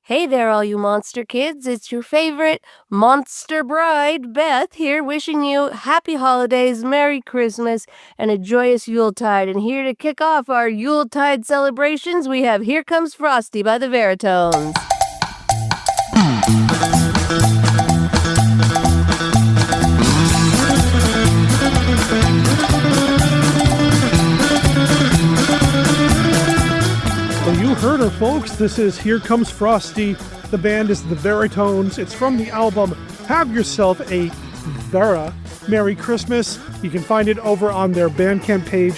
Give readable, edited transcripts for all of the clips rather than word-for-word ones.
Hey there, all you monster kids. It's your favorite monster bride, Beth, here wishing you happy holidays, Merry Christmas, and a joyous Yuletide. And here to kick off our Yuletide celebrations, we have Here Comes Frosty by the Veritones. Well, you heard her, folks. This is Here Comes Frosty. The band is the Veritones. It's from the album Have Yourself a Vera Merry Christmas. You can find it over on their Bandcamp page,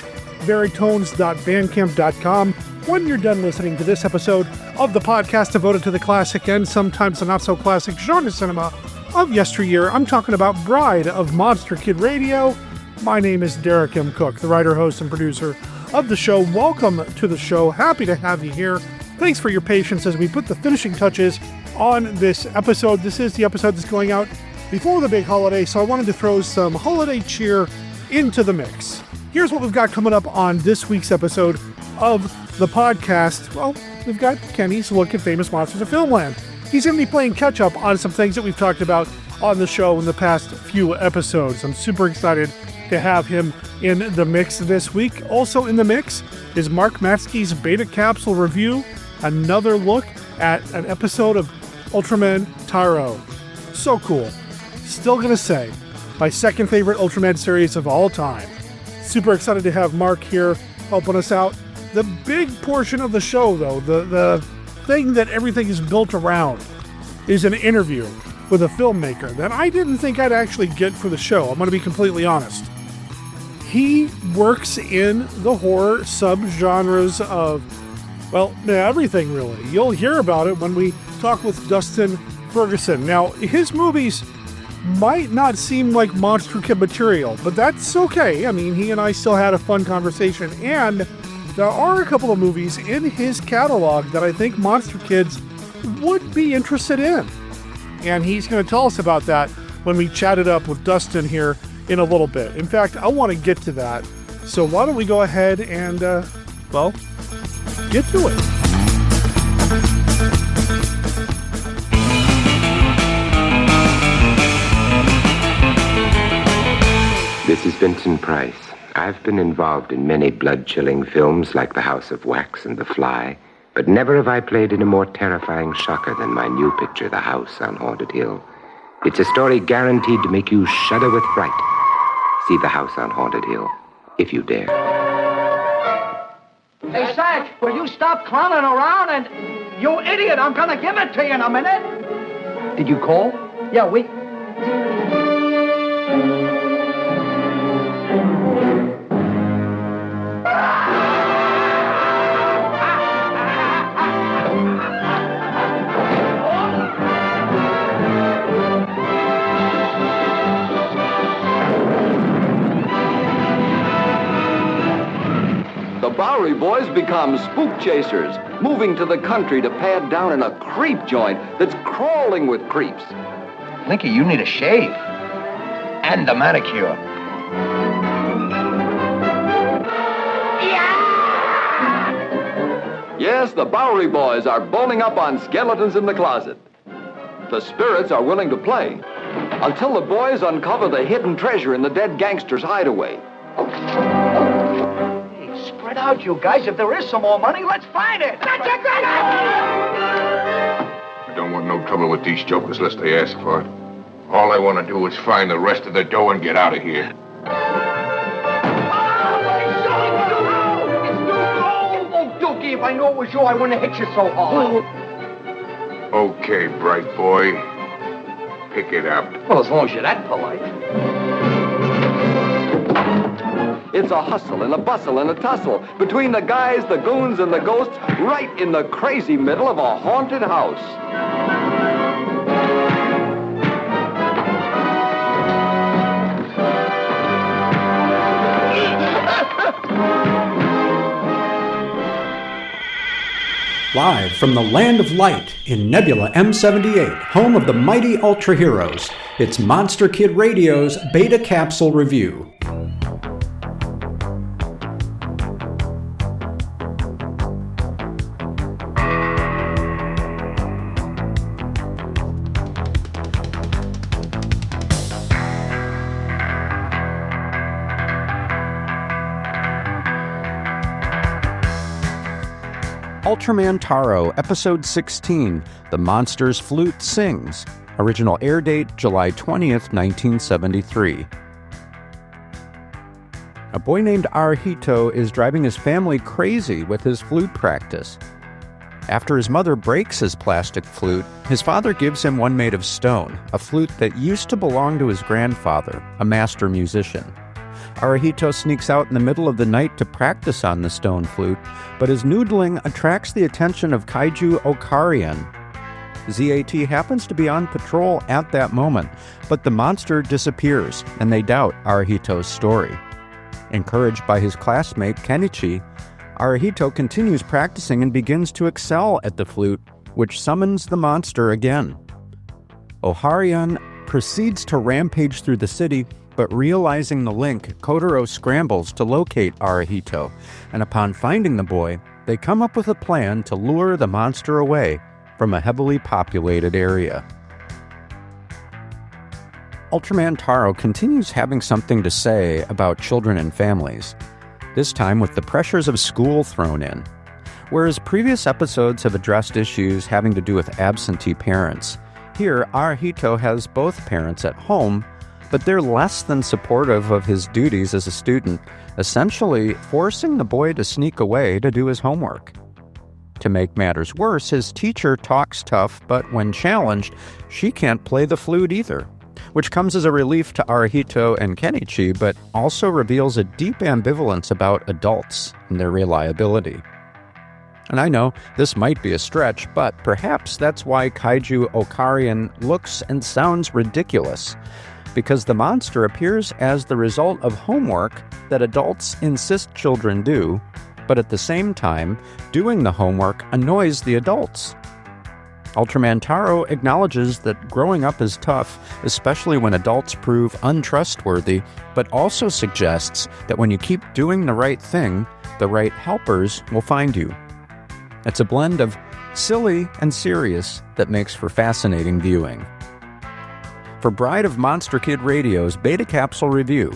veritones.bandcamp.com. When you're done listening to this episode of the podcast devoted to the classic and sometimes the not-so-classic genre cinema of yesteryear, I'm talking about Bride of Monster Kid Radio. My name is Derek M. Cook, the writer, host, and producer of the show. Welcome to the show. Happy to have you here. Thanks for your patience as we put the finishing touches on this episode. This is the episode that's going out before the big holiday, so I wanted to throw some holiday cheer into the mix. Here's what we've got coming up on this week's episode of the podcast. Well, we've got Kenny's look at Famous Monsters of Filmland. He's going to be playing catch-up on some things that we've talked about on the show in the past few episodes. I'm super excited to have him in the mix this week. Also in the mix is Mark Matzke's Beta Capsule review, another look at an episode of Ultraman Taro. So cool. Still gonna say, my second favorite Ultraman series of all time. Super excited to have Mark here helping us out. The big portion of the show, though, the thing that everything is built around, is an interview with a filmmaker that I didn't think I'd actually get for the show. I'm gonna be completely honest. He works in the horror subgenres of, well, everything really. You'll hear about it when we talk with Dustin Ferguson. Now, his movies might not seem like Monster Kid material, but that's okay. I mean, he and I still had a fun conversation, and there are a couple of movies in his catalog that I think Monster Kids would be interested in. And he's going to tell us about that when we chat it up with Dustin here in a little bit. In fact, I want to get to that. So why don't we go ahead and, get to it. This is Vincent Price. I've been involved in many blood-chilling films like The House of Wax and The Fly, but never have I played in a more terrifying shocker than my new picture, The House on Haunted Hill. It's a story guaranteed to make you shudder with fright. See The House on Haunted Hill, if you dare. Hey, Zach, will you stop clowning around and... You idiot, I'm gonna give it to you in a minute. Did you call? Yeah, we... The Bowery Boys become spook chasers, moving to the country to pad down in a creep joint that's crawling with creeps. Linky, you need a shave. And a manicure. Yes, the Bowery Boys are bowling up on skeletons in the closet. The spirits are willing to play until the boys uncover the hidden treasure in the dead gangster's hideaway. Spread out, you guys. If there is some more money, let's find it. I don't want no trouble with these jokers unless they ask for it. All I want to do is find the rest of the dough and get out of here. Oh, Dookie, if I knew it was you, I wouldn't have hit you so hard. Okay, bright boy. Pick it up. Well, as long as you're that polite. It's a hustle and a bustle and a tussle between the guys, the goons, and the ghosts right in the crazy middle of a haunted house. Live from the Land of Light in Nebula M78, home of the mighty Ultra Heroes, it's Monster Kid Radio's Beta Capsule Review. Ultraman Taro, Episode 16, The Monster's Flute Sings. Original air date, July 20th, 1973. A boy named Arihito is driving his family crazy with his flute practice. After his mother breaks his plastic flute, his father gives him one made of stone, a flute that used to belong to his grandfather, a master musician. Arihito sneaks out in the middle of the night to practice on the stone flute, but his noodling attracts the attention of Kaiju Okarian. ZAT happens to be on patrol at that moment, but the monster disappears, and they doubt Arihito's story. Encouraged by his classmate Kenichi, Arihito continues practicing and begins to excel at the flute, which summons the monster again. Oharian proceeds to rampage through the city, but realizing the link, Kotaro scrambles to locate Arihito, and upon finding the boy, they come up with a plan to lure the monster away from a heavily populated area. Ultraman Taro continues having something to say about children and families, this time with the pressures of school thrown in. Whereas previous episodes have addressed issues having to do with absentee parents, here Arihito has both parents at home, but they're less than supportive of his duties as a student, essentially forcing the boy to sneak away to do his homework. To make matters worse, his teacher talks tough, but when challenged, she can't play the flute either, which comes as a relief to Arihito and Kenichi, but also reveals a deep ambivalence about adults and their reliability. And I know this might be a stretch, but perhaps that's why Kaiju Okarian looks and sounds ridiculous, because the monster appears as the result of homework that adults insist children do, but at the same time, doing the homework annoys the adults. Ultraman Taro acknowledges that growing up is tough, especially when adults prove untrustworthy, but also suggests that when you keep doing the right thing, the right helpers will find you. It's a blend of silly and serious that makes for fascinating viewing. For Bride of Monster Kid Radio's Beta Capsule Review,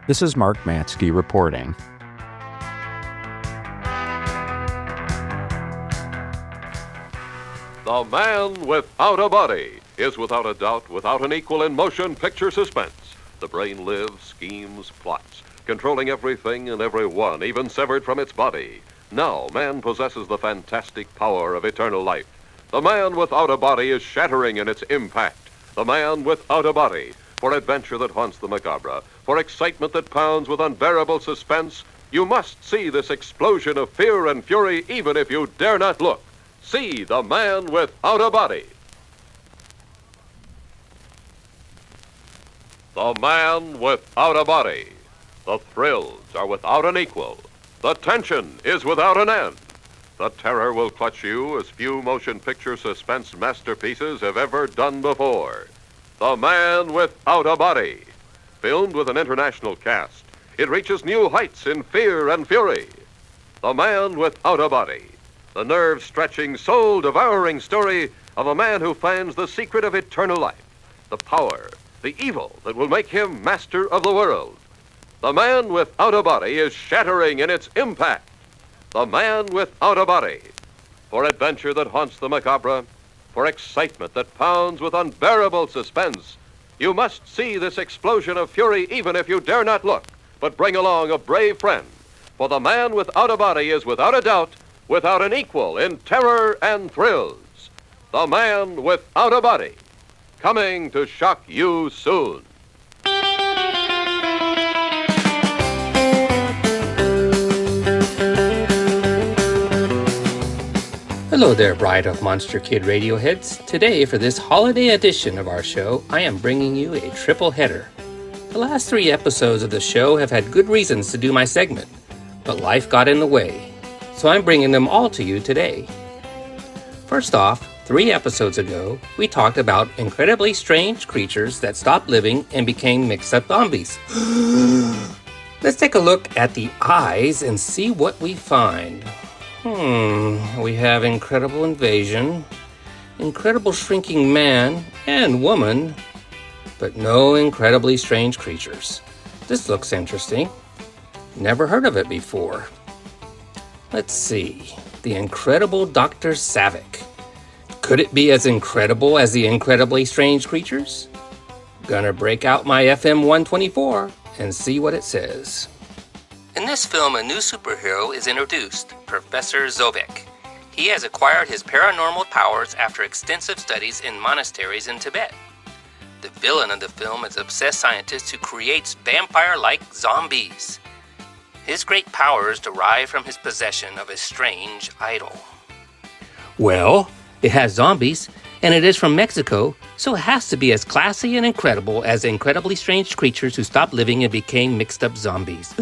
this is Mark Matzke reporting. The Man Without a Body is without a doubt without an equal in motion picture suspense. The brain lives, schemes, plots, controlling everything and everyone, even severed from its body. Now man possesses the fantastic power of eternal life. The Man Without a Body is shattering in its impact. The Man Without a Body, for adventure that haunts the macabre, for excitement that pounds with unbearable suspense. You must see this explosion of fear and fury even if you dare not look. See The Man Without a Body. The Man Without a Body. The thrills are without an equal. The tension is without an end. The terror will clutch you as few motion picture suspense masterpieces have ever done before. The Man Without a Body. Filmed with an international cast, it reaches new heights in fear and fury. The Man Without a Body. The nerve-stretching, soul-devouring story of a man who finds the secret of eternal life, the power, the evil that will make him master of the world. The Man Without a Body is shattering in its impact. The Man Without a Body. For adventure that haunts the macabre, for excitement that pounds with unbearable suspense, you must see this explosion of fury even if you dare not look, but bring along a brave friend. For The Man Without a Body is without a doubt without an equal in terror and thrills. The Man Without a Body, coming to shock you soon. Hello there, Bride of Monster Kid Radio heads. Today, for this holiday edition of our show, I am bringing you a triple header. The last 3 episodes of the show have had good reasons to do my segment, but life got in the way, so I'm bringing them all to you today. First off, 3 episodes ago, we talked about incredibly strange creatures that stopped living and became mixed-up zombies. Let's take a look at the eyes and see what we find. We have incredible invasion, incredible shrinking man and woman, but no incredibly strange creatures. This looks interesting. Never heard of it before. Let's see. The Incredible Dr. Savick. Could it be as incredible as the incredibly strange creatures? Gonna break out my FM 124 and see what it says. In this film, a new superhero is introduced, Professor Zovek. He has acquired his paranormal powers after extensive studies in monasteries in Tibet. The villain of the film is an obsessed scientist who creates vampire-like zombies. His great powers derive from his possession of a strange idol. Well, it has zombies, and it is from Mexico, so it has to be as classy and incredible as the incredibly strange creatures who stopped living and became mixed-up zombies.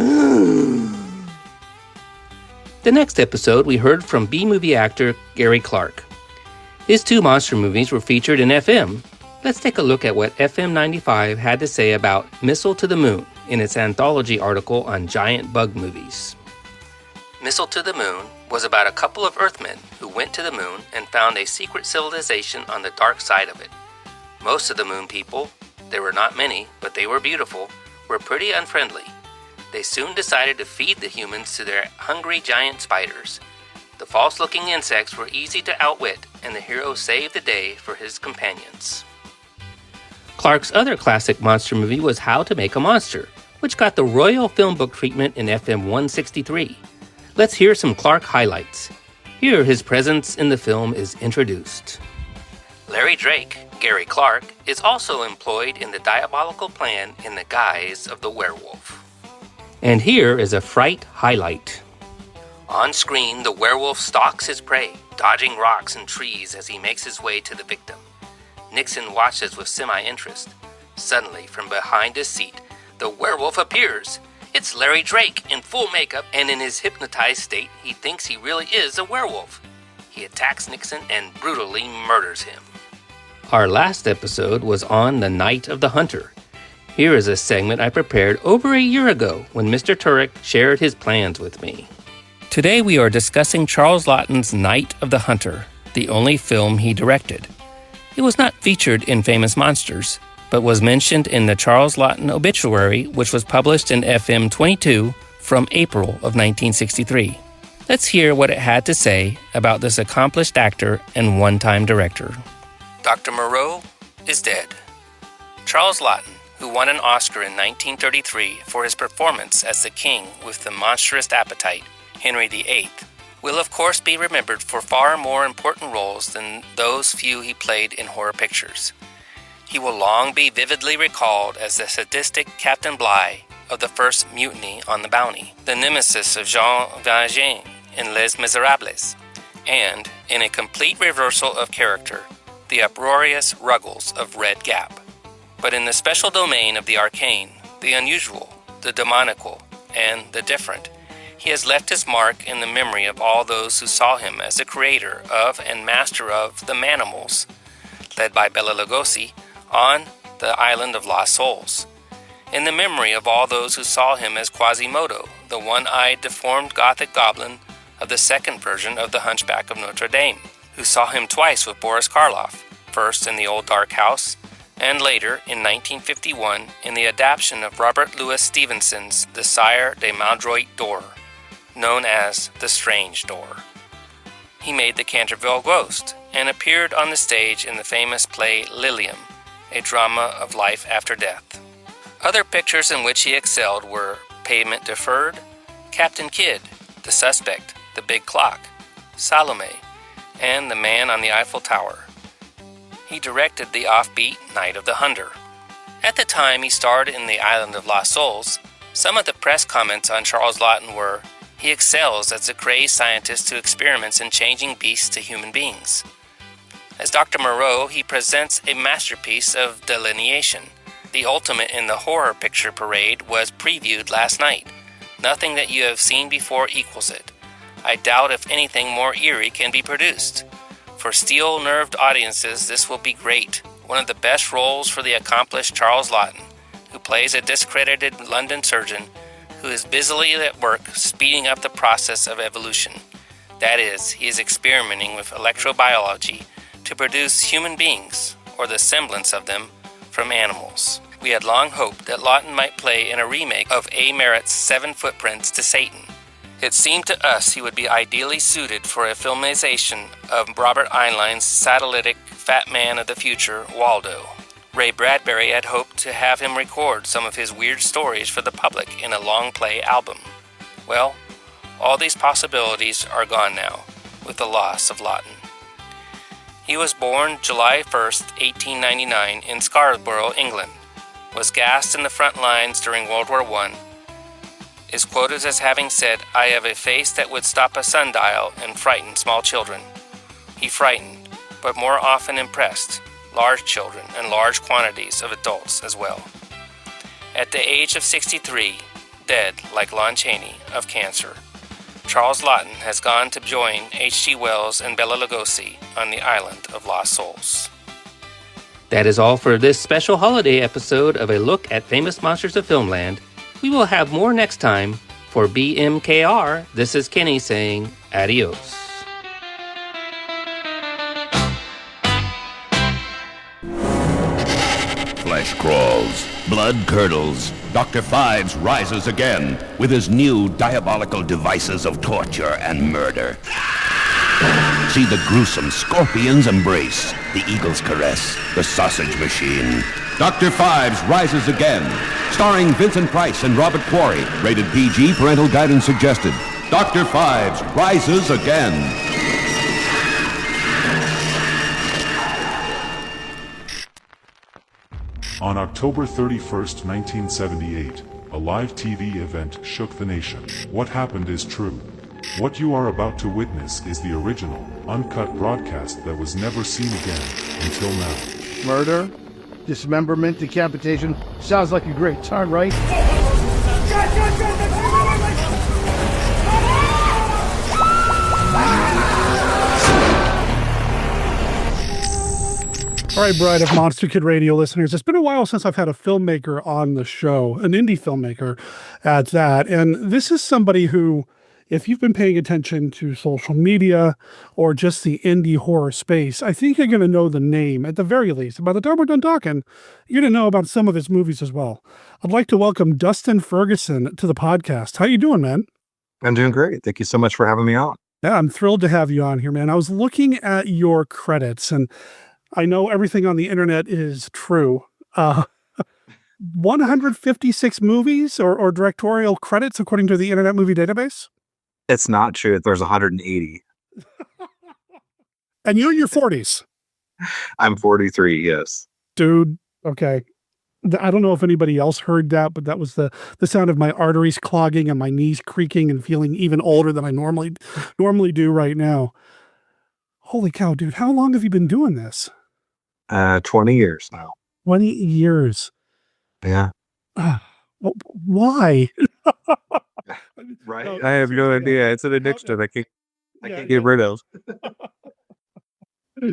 The next episode, we heard from B-movie actor Gary Clark. His 2 monster movies were featured in FM. Let's take a look at what FM 95 had to say about Missile to the Moon in its anthology article on giant bug movies. Missile to the Moon was about a couple of Earthmen who went to the moon and found a secret civilization on the dark side of it. Most of the moon people, there were not many, but they were beautiful, were pretty unfriendly. They soon decided to feed the humans to their hungry giant spiders. The false-looking insects were easy to outwit, and the hero saved the day for his companions. Clark's other classic monster movie was How to Make a Monster, which got the Royal Film Book treatment in FM 163. Let's hear some Clark highlights. Here, his presence in the film is introduced. Larry Drake, Gary Clark, is also employed in the diabolical plan in the guise of the werewolf. And here is a fright highlight. On screen, the werewolf stalks his prey, dodging rocks and trees as he makes his way to the victim. Nixon watches with semi-interest. Suddenly, from behind his seat, the werewolf appears. It's Larry Drake in full makeup, and in his hypnotized state, he thinks he really is a werewolf. He attacks Nixon and brutally murders him. Our last episode was on the Night of the Hunter. Here is a segment I prepared over a year ago when Mr. Turek shared his plans with me. Today we are discussing Charles Laughton's Night of the Hunter, the only film he directed. It was not featured in Famous Monsters, but was mentioned in the Charles Laughton obituary, which was published in FM 22 from April of 1963. Let's hear what it had to say about this accomplished actor and one-time director. Dr. Moreau is dead. Charles Laughton, who won an Oscar in 1933 for his performance as the king with the monstrous appetite, Henry VIII, will of course be remembered for far more important roles than those few he played in horror pictures. He will long be vividly recalled as the sadistic Captain Bligh of the first Mutiny on the Bounty, the nemesis of Jean Valjean in Les Miserables, and, in a complete reversal of character, the uproarious Ruggles of Red Gap. But in the special domain of the arcane, the unusual, the demonical, and the different, he has left his mark in the memory of all those who saw him as the creator of and master of the Manimals, led by Bela Lugosi, on the Island of Lost Souls. In the memory of all those who saw him as Quasimodo, the one-eyed deformed Gothic goblin of the second version of The Hunchback of Notre Dame, who saw him twice with Boris Karloff, first in The Old Dark House, and later, in 1951, in the adaptation of Robert Louis Stevenson's The Sire de Maudroit Door, known as The Strange Door. He made the Canterville Ghost, and appeared on the stage in the famous play Lilium, a drama of life after death. Other pictures in which he excelled were Payment Deferred, Captain Kidd, The Suspect, The Big Clock, Salome, and The Man on the Eiffel Tower. He directed the offbeat Night of the Hunter. At the time he starred in The Island of Lost Souls, some of the press comments on Charles Laughton were, he excels as a crazed scientist who experiments in changing beasts to human beings. As Dr. Moreau, he presents a masterpiece of delineation. The ultimate in the horror picture parade was previewed last night. Nothing that you have seen before equals it. I doubt if anything more eerie can be produced. For steel-nerved audiences, this will be great. One of the best roles for the accomplished Charles Laughton, who plays a discredited London surgeon who is busily at work speeding up the process of evolution. That is, he is experimenting with electrobiology to produce human beings, or the semblance of them, from animals. We had long hoped that Laughton might play in a remake of A. Merritt's 7 Footprints to Satan. It seemed to us he would be ideally suited for a filmization of Robert Heinlein's satellitic Fat Man of the Future, Waldo. Ray Bradbury had hoped to have him record some of his weird stories for the public in a long-play album. Well, all these possibilities are gone now, with the loss of Lawton. He was born July 1st, 1899 in Scarborough, England, was gassed in the front lines during World War I, is quoted as having said, "I have a face that would stop a sundial and frighten small children." He frightened, but more often impressed, large children and large quantities of adults as well. At the age of 63, dead like Lon Chaney of cancer, Charles Lawton has gone to join H.G. Wells and Bela Lugosi on the island of lost souls. That is all for this special holiday episode of A Look at Famous Monsters of Filmland. We will have more next time. For BMKR, this is Kenny saying adios. Flesh crawls, blood curdles. Dr. Fives rises again with his new diabolical devices of torture and murder. See the gruesome scorpion's embrace, the eagle's caress, the sausage machine. Dr. Fives rises again, starring Vincent Price and Robert Quarry. Rated PG, parental guidance suggested. Dr. Fives rises again. On October 31st, 1978, a live TV event shook the nation. What happened is true. What you are about to witness is the original, uncut broadcast that was never seen again until now. Murder, dismemberment, decapitation. Sounds like a great time, right? All right, Bride of Monster Kid Radio listeners, it's been a while since I've had a filmmaker on the show, an indie filmmaker at that. And this is somebody who, if you've been paying attention to social media or just the indie horror space, I think you're going to know the name at the very least. By the time we're done talking, you're going to know about some of his movies as well. I'd like to welcome Dustin Ferguson to the podcast. How you doing, man? I'm doing great. Thank you so much for having me on. Yeah, I'm thrilled to have you on here, man. I was looking at your credits, and I know everything on the internet is true. 156 movies or directorial credits according to the Internet Movie Database? It's not true. There's 180. And you're in your 40s. I'm 43, yes. Dude, okay. I don't know if anybody else heard that, but that was the sound of my arteries clogging and my knees creaking and feeling even older than I normally do right now. Holy cow, dude. How long have you been doing this? 20 years now. 20 years. Yeah. Why? Right. I have no idea. It's an addiction I can't get rid of.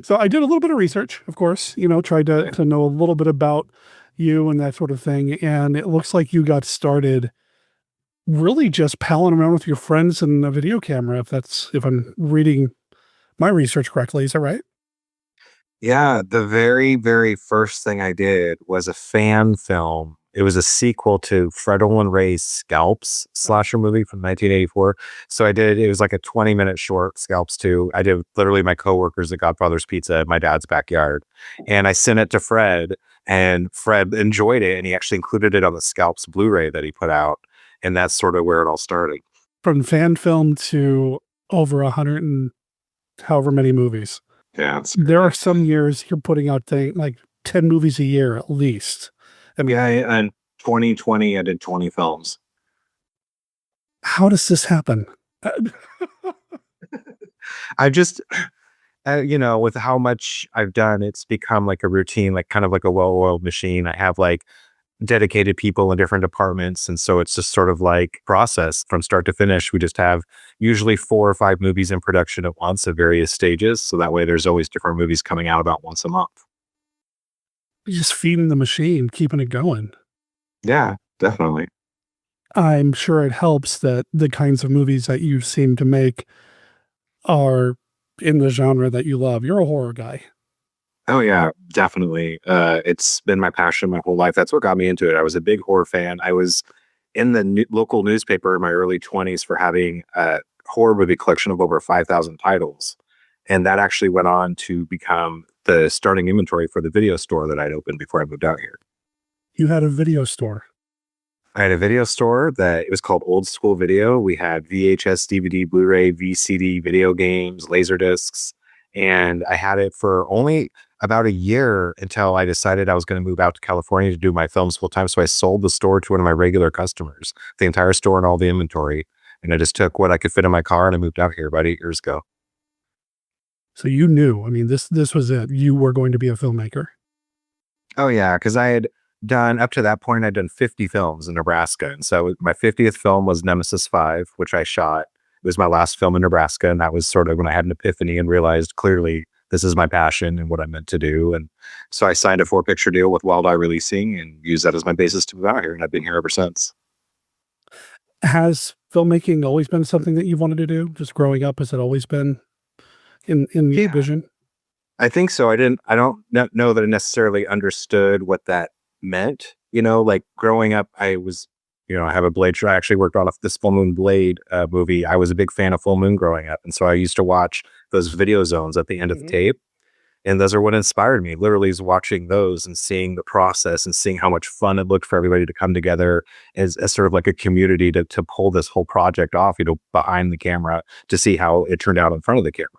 So I did a little bit of research, of course, tried to know a little bit about you and that sort of thing. And it looks like you got started really just palling around with your friends and a video camera, if I'm reading my research correctly. Is that right? Yeah. The very, very first thing I did was a fan film. It was a sequel to Fred Olen Ray's Scalps slasher movie from 1984. So it was like a 20-minute short, Scalps 2. I did literally my coworkers at Godfather's Pizza in my dad's backyard. And I sent it to Fred, and Fred enjoyed it, and he actually included it on the Scalps Blu-ray that he put out. And that's sort of where it all started. From fan film to over 100 and however many movies. Yeah. There are some years you're putting out like 10 movies a year at least. I mean, in 2020, I did 20 films. How does this happen? I just, with how much I've done, it's become like a routine, like kind of like a well-oiled machine. I have like dedicated people in different departments. And so it's just sort of like process from start to finish. We just have usually 4 or 5 movies in production at once at various stages. So that way there's always different movies coming out about once a month. You're just feeding the machine, keeping it going. Yeah, definitely. I'm sure it helps that the kinds of movies that you seem to make are in the genre that you love. You're a horror guy. Oh, yeah, definitely. It's been my passion my whole life. That's what got me into it. I was a big horror fan. I was in the local newspaper in my early 20s for having a horror movie collection of over 5,000 titles. And that actually went on to become the starting inventory for the video store that I'd opened before I moved out here. You had a video store. I had a video store that it was called Old School Video. We had VHS, DVD, Blu-ray, VCD, video games, laser discs, and I had it for only about a year until I decided I was going to move out to California to do my films full time. So I sold the store to one of my regular customers, the entire store and all the inventory, and I just took what I could fit in my car and I moved out here about 8 years ago. So you knew, I mean, this was it. You were going to be a filmmaker. Oh yeah, because I had done up to that point, I'd done 50 films in Nebraska. And so my 50th film was Nemesis 5, which I shot. It was my last film in Nebraska. And that was sort of when I had an epiphany and realized clearly this is my passion and what I'm meant to do. And so I signed a 4-picture deal with Wild Eye Releasing and used that as my basis to move out here. And I've been here ever since. Has filmmaking always been something that you've wanted to do? Just growing up, has it always been in your vision? I think so. I don't know that I necessarily understood what that meant. Like growing up, I was, I have a blade show. I actually worked on this Full Moon Blade movie. I was a big fan of Full Moon growing up. And so I used to watch those video zones at the end of the tape. And those are what inspired me, literally, is watching those and seeing the process and seeing how much fun it looked for everybody to come together as sort of like a community to pull this whole project off, behind the camera to see how it turned out in front of the camera.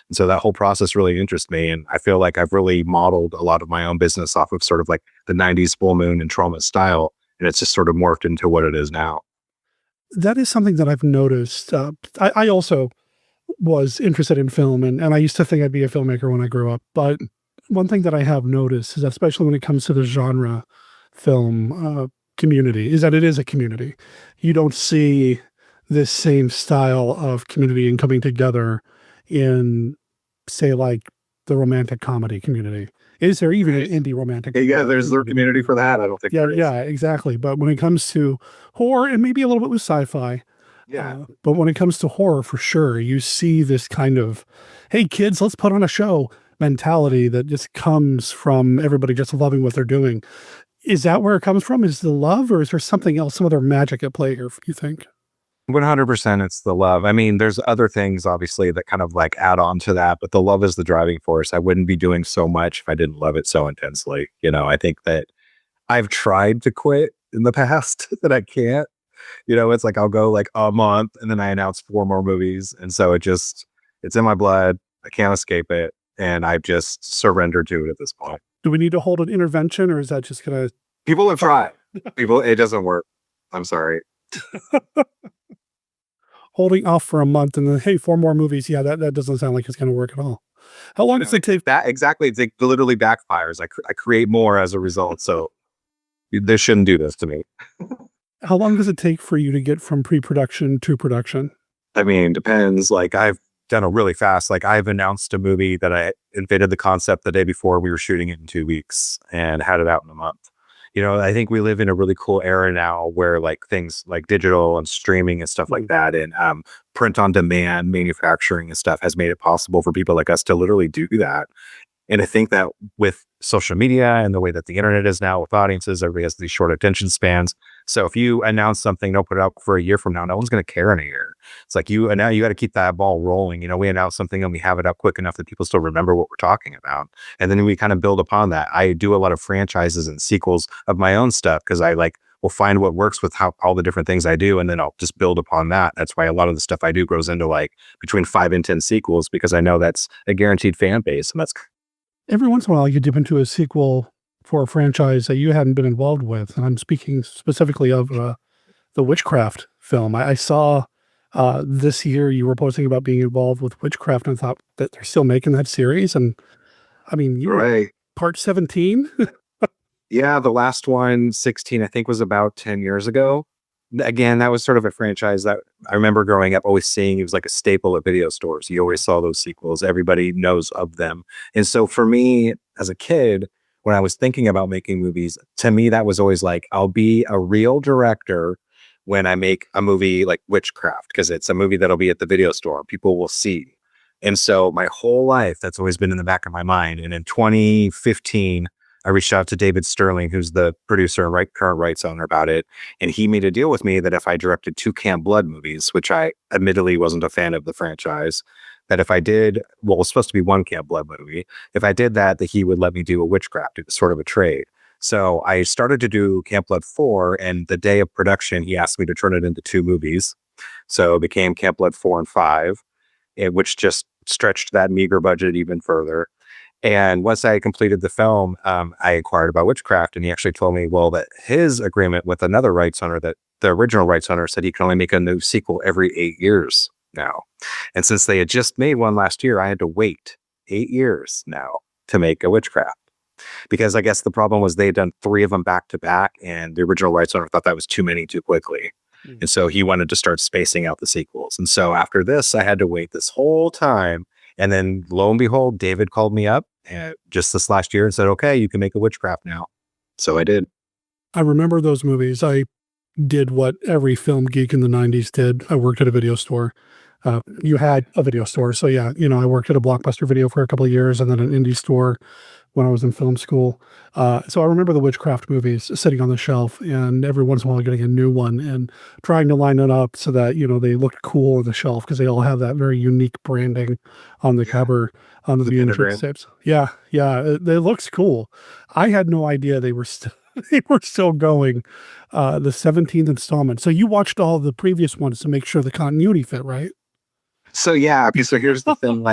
And so that whole process really interests me. And I feel like I've really modeled a lot of my own business off of sort of like the 90s Full Moon and Trauma style. And it's just sort of morphed into what it is now. That is something that I've noticed. I also was interested in film, and I used to think I'd be a filmmaker when I grew up. But one thing that I have noticed is that, especially when it comes to the genre film community, is that it is a community. You don't see this same style of community and coming together in, say, like the romantic comedy community. Is there even an indie romantic? Yeah, there's the community for that. I don't think. Yeah, exactly. But when it comes to horror, and maybe a little bit with sci-fi, but when it comes to horror, for sure, you see this kind of, hey, kids, let's put on a show mentality that just comes from everybody just loving what they're doing. Is that where it comes from? Is the love, or is there something else, some other magic at play here, you think? 100% it's the love. I mean, there's other things obviously that kind of like add on to that, but the love is the driving force. I wouldn't be doing so much if I didn't love it so intensely. I think that I've tried to quit in the past that I can't. It's like I'll go like a month and then I announce 4 more movies. And so it's in my blood. I can't escape it. And I've just surrendered to it at this point. Do we need to hold an intervention, or is that just going to... People have tried. It doesn't work. I'm sorry. Holding off for a month and then, hey, 4 more movies. Yeah, that doesn't sound like it's going to work at all. How long does it take? That exactly. It literally backfires. I create more as a result. So they shouldn't do this to me. How long does it take for you to get from pre-production to production? I mean, depends. Like I've done it really fast. Like I've announced a movie that I invented the concept the day before. We were shooting it in 2 weeks and had it out in a month. I think we live in a really cool era now where like things like digital and streaming and stuff like that, and print on demand manufacturing and stuff has made it possible for people like us to literally do that. And I think that with social media and the way that the internet is now with audiences, everybody has these short attention spans. So if you announce something, don't put it out for a year from now, no one's going to care in a year. It's like now you got to keep that ball rolling. We announce something and we have it out quick enough that people still remember what we're talking about. And then we kind of build upon that. I do a lot of franchises and sequels of my own stuff because I will find what works with all the different things I do. And then I'll just build upon that. That's why a lot of the stuff I do grows into like between 5 and 10 sequels, because I know that's a guaranteed fan base. And that's every once in a while you dip into a sequel for a franchise that you hadn't been involved with. And I'm speaking specifically of the Witchcraft film. I saw this year you were posting about being involved with Witchcraft, and I thought that they're still making that series. And I mean, you were part 17. Yeah, the last one, 16, I think was about 10 years ago. Again, that was sort of a franchise that I remember growing up always seeing. It was like a staple at video stores. You always saw those sequels. Everybody knows of them. And so for me as a kid, when I was thinking about making movies, to me, that was always like, I'll be a real director when I make a movie like Witchcraft, because it's a movie that'll be at the video store. People will see. And so my whole life, that's always been in the back of my mind. And in 2015, I reached out to David Sterling, who's the producer and current rights owner, about it. And he made a deal with me that if I directed 2 Camp Blood movies, which I admittedly wasn't a fan of the franchise, that if I did, well, it was supposed to be 1 Camp Blood movie. If I did that he would let me do a witchcraft. It was sort of a trade. So I started to do Camp Blood 4, and the day of production, he asked me to turn it into 2 movies. So it became Camp Blood 4 and 5, which just stretched that meager budget even further. And once I completed the film, I inquired about witchcraft, and he actually told me, well, that his agreement with another rights owner, that the original rights owner said he can only make a new sequel every 8 years now. And since they had just made one last year, I had to wait 8 years now to make a witchcraft. Because I guess the problem was they had done 3 of them back to back, and the original rights owner thought that was too many too quickly. And so he wanted to start spacing out the sequels. And so after this, I had to wait this whole time. And then lo and behold, David called me up just this last year and said, okay, you can make a witchcraft now. So I did. I remember those movies. I did what every film geek in the 90s did. I worked at a video store. You had a video store. So yeah, I worked at a Blockbuster Video for a couple of years and then an indie store when I was in film school. So I remember the witchcraft movies sitting on the shelf, and every once in a while getting a new one and trying to line it up so that, they looked cool on the shelf because they all have that very unique branding on the cover on the insurance tapes. Yeah. It looks cool. I had no idea they were still they were still going the 17th installment. So you watched all the previous ones to make sure the continuity fit, right? So yeah, so here's the thing,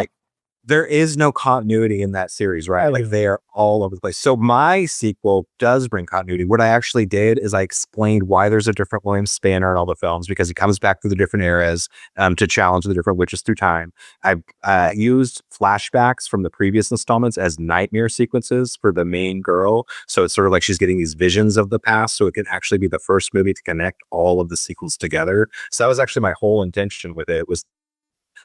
there is no continuity in that series, right? They are all over the place. So my sequel does bring continuity. What I actually did is I explained why there's a different William Spanner in all the films, because he comes back through the different eras to challenge the different witches through time. I used flashbacks from the previous installments as nightmare sequences for the main girl. So it's sort of like she's getting these visions of the past. So it can actually be the first movie to connect all of the sequels together. So that was actually my whole intention with it. Was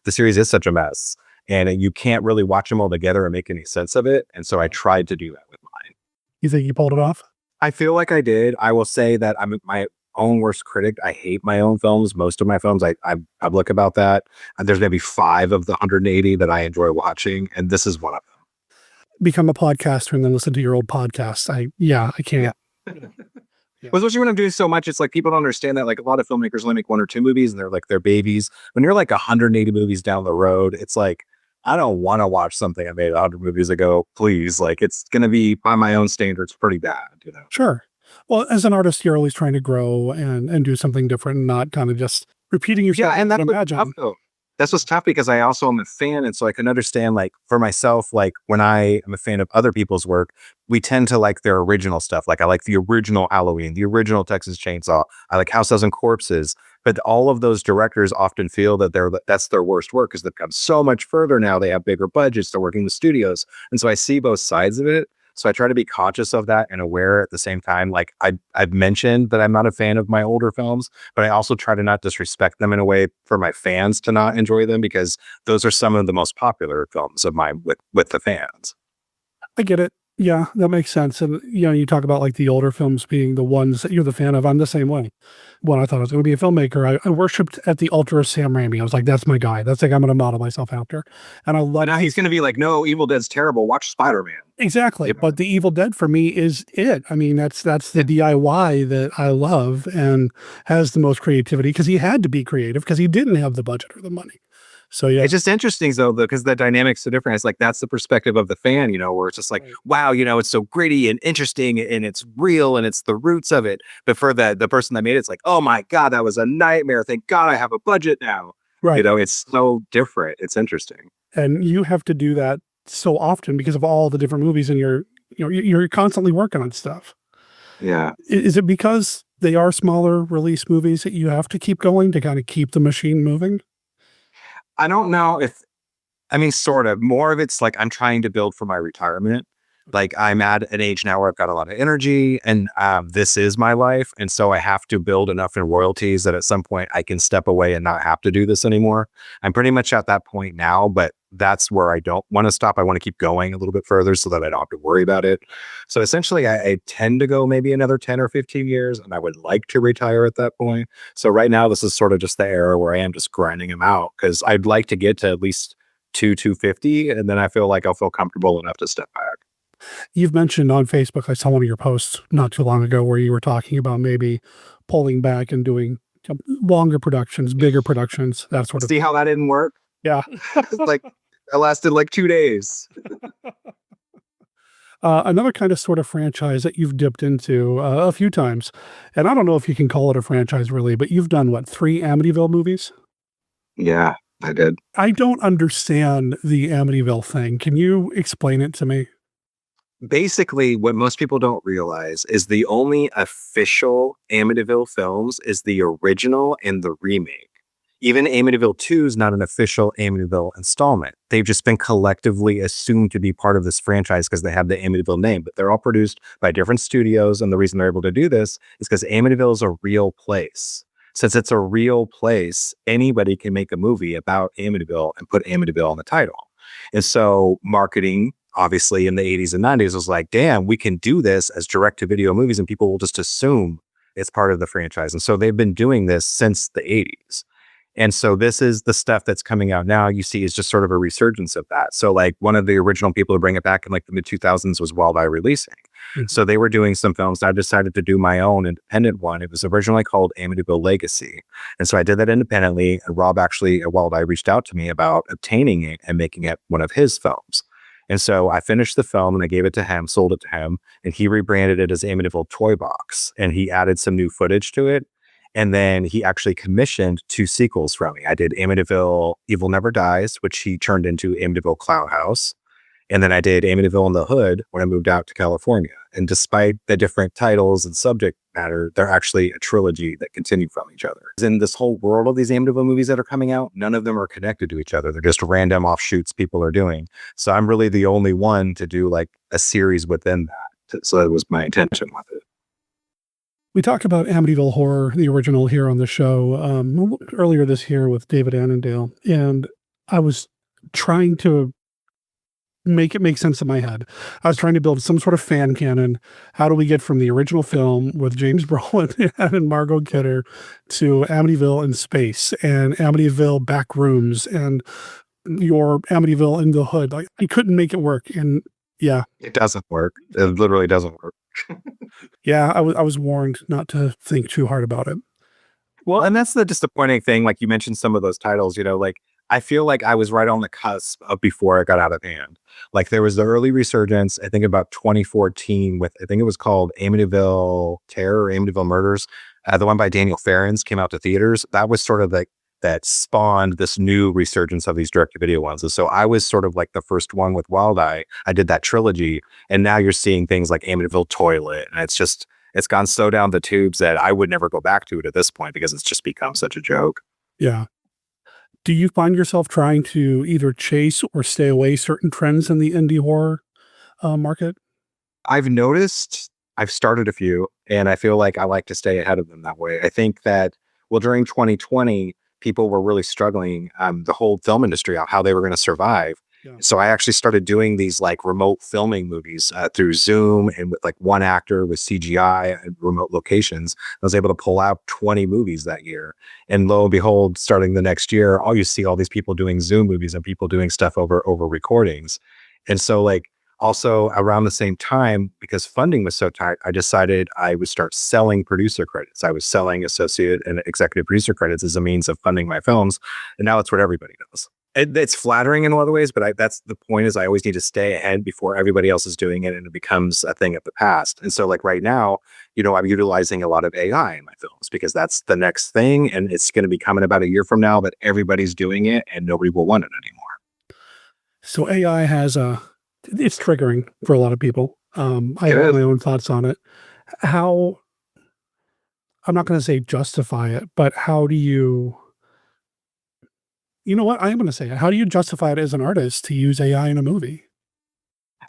the series is such a mess, and you can't really watch them all together and make any sense of it. And so I tried to do that with mine. You think you pulled it off? I feel like I did. I will say that I'm my own worst critic. I hate my own films. Most of my films, I'm public about that. And there's maybe 5 of the 180 that I enjoy watching, and this is one of them. Become a podcaster and then listen to your old podcasts. I can't. Yeah. Well, especially when I'm doing so much, it's like people don't understand that. Like a lot of filmmakers only make 1 or 2 movies, and they're like their babies. When you're like 180 movies down the road, it's like, I don't want to watch something I made 100 movies ago. Please, it's going to be by my own standards pretty bad, Sure. Well, as an artist, you're always trying to grow and do something different, and not kind of just repeating yourself. Yeah, and that's what's tough, though. That's what's tough, because I also am a fan, and so I can understand, for myself, when I am a fan of other people's work, we tend to like their original stuff. I like the original Halloween, the original Texas Chainsaw. I like House Dozen Corpses. But all of those directors often feel that that's their worst work, because they've come so much further now. They have bigger budgets. They're working with studios. And so I see both sides of it. So I try to be conscious of that and aware at the same time. I've mentioned that I'm not a fan of my older films, but I also try to not disrespect them in a way for my fans to not enjoy them, because those are some of the most popular films of mine with the fans. I get it. Yeah, that makes sense. And, you talk about the older films being the ones that you're the fan of. I'm the same way. When I thought I was going to be a filmmaker, I worshipped at the altar of Sam Raimi. I was like, that's my guy. That's I'm going to model myself after. And I love. Now he's going to be like, no, Evil Dead's terrible. Watch Spider-Man. Exactly. Yep. But the Evil Dead for me is it. I mean, that's the DIY that I love and has the most creativity, because he had to be creative because he didn't have the budget or the money. So yeah, it's just interesting though, because the dynamic's so different. It's that's the perspective of the fan, where it's just like, right. Wow, it's so gritty and interesting and it's real and it's the roots of it. But for the person that made it, it's like, oh my God, that was a nightmare. Thank God I have a budget now. Right. It's so different. It's interesting. And you have to do that so often because of all the different movies, and you're constantly working on stuff. Yeah. Is it because they are smaller release movies that you have to keep going to kind of keep the machine moving? I don't know sort of. More of it's I'm trying to build for my retirement. I'm at an age now where I've got a lot of energy, and this is my life. And so I have to build enough in royalties that at some point I can step away and not have to do this anymore. I'm pretty much at that point now, but that's where I don't want to stop. I want to keep going a little bit further so that I don't have to worry about it. So essentially I tend to go maybe another 10 or 15 years, and I would like to retire at that point. So right now, this is sort of just the era where I am just grinding them out, because I'd like to get to at least 250, and then I feel like I'll feel comfortable enough to step back. You've mentioned on Facebook, I saw one of your posts not too long ago where you were talking about maybe pulling back and doing longer productions, bigger productions, that sort of See how that didn't work? Yeah. Like, it lasted like 2 days. Another kind of sort of franchise that you've dipped into a few times, and I don't know if you can call it a franchise really, but you've done what, 3 Amityville movies? Yeah, I did. I don't understand the Amityville thing. Can you explain it to me? Basically, what most people don't realize is the only official Amityville films is the original and the remake. Even Amityville 2 is not an official Amityville installment. They've just been collectively assumed to be part of this franchise because they have the Amityville name, but they're all produced by different studios. And the reason they're able to do this is because Amityville is a real place. Since it's a real place, anybody can make a movie about Amityville and put Amityville on the title. And so marketing, obviously in the 80s and 90s, was like, damn, we can do this as direct-to-video movies and people will just assume it's part of the franchise. And so they've been doing this since the 80s. And so this is the stuff that's coming out now, you see, is just sort of a resurgence of that. So like one of the original people to bring it back in like the mid 2000s was Wild Eye Releasing. Mm-hmm. So they were doing some films. I decided to do my own independent one. It was originally called Amityville Legacy. And so I did that independently. And Rob actually at Wild Eye reached out to me about obtaining it and making it one of his films. And so I finished the film and I gave it to him, sold it to him, and he rebranded it as Amityville Toy Box. And he added some new footage to it. And then he actually commissioned 2 sequels from me. I did Amityville Evil Never Dies, which he turned into Amityville Clown House. And then I did Amityville in the Hood when I moved out to California. And despite the different titles and subject matter, they're actually a trilogy that continue from each other. In this whole world of these Amityville movies that are coming out, none of them are connected to each other. They're just random offshoots people are doing. So I'm really the only one to do like a series within that. So that was my intention with it. We talked about Amityville Horror, the original, here on the show earlier this year with David Annandale, and I was trying to make it make sense in my head. I was trying to build some sort of fan canon. How do we get from the original film with James Brolin and Margot Kidder to Amityville in space and Amityville back rooms and your Amityville in the Hood? Like, I couldn't make it work, and yeah. It doesn't work. It literally doesn't work. Yeah, I was warned not to think too hard about it. Well, and that's the disappointing thing. Like you mentioned some of those titles, you know, like I feel like I was right on the cusp of before it got out of hand. Like there was the early resurgence, I think about 2014 with, I think it was called Amityville Terror, or Amityville Murders. The one by Daniel Farrens came out to theaters. That was sort of like, that spawned this new resurgence of these direct-to-video ones. And so I was sort of like the first one with Wild Eye. I did that trilogy. And now you're seeing things like Amityville Toilet. And it's gone so down the tubes that I would never go back to it at this point because it's just become such a joke. Yeah. Do you find yourself trying to either chase or stay away certain trends in the indie horror market? I've noticed, I've started a few, and I feel like I like to stay ahead of them that way. I think that, well, during 2020, people were really struggling, the whole film industry, how they were going to survive. Yeah. So I actually started doing these like remote filming movies through Zoom and with like one actor with CGI and remote locations. I was able to pull out 20 movies that year. And lo and behold, starting the next year, you see all these people doing Zoom movies and people doing stuff over recordings. And so like also around the same time, because funding was so tight, I decided I would start selling producer credits. I was selling associate and executive producer credits as a means of funding my films. And now it's what everybody does. It's flattering in a lot of ways, but that's the point is I always need to stay ahead before everybody else is doing it and it becomes a thing of the past. And so like right now, you know, I'm utilizing a lot of AI in my films because that's the next thing. And it's going to be coming about a year from now that everybody's doing it and nobody will want it anymore. So AI has it's triggering for a lot of people. I have my own thoughts on it. How, I'm not going to say justify it, but how do you know what? I am going to say it. How do you justify it as an artist to use AI in a movie?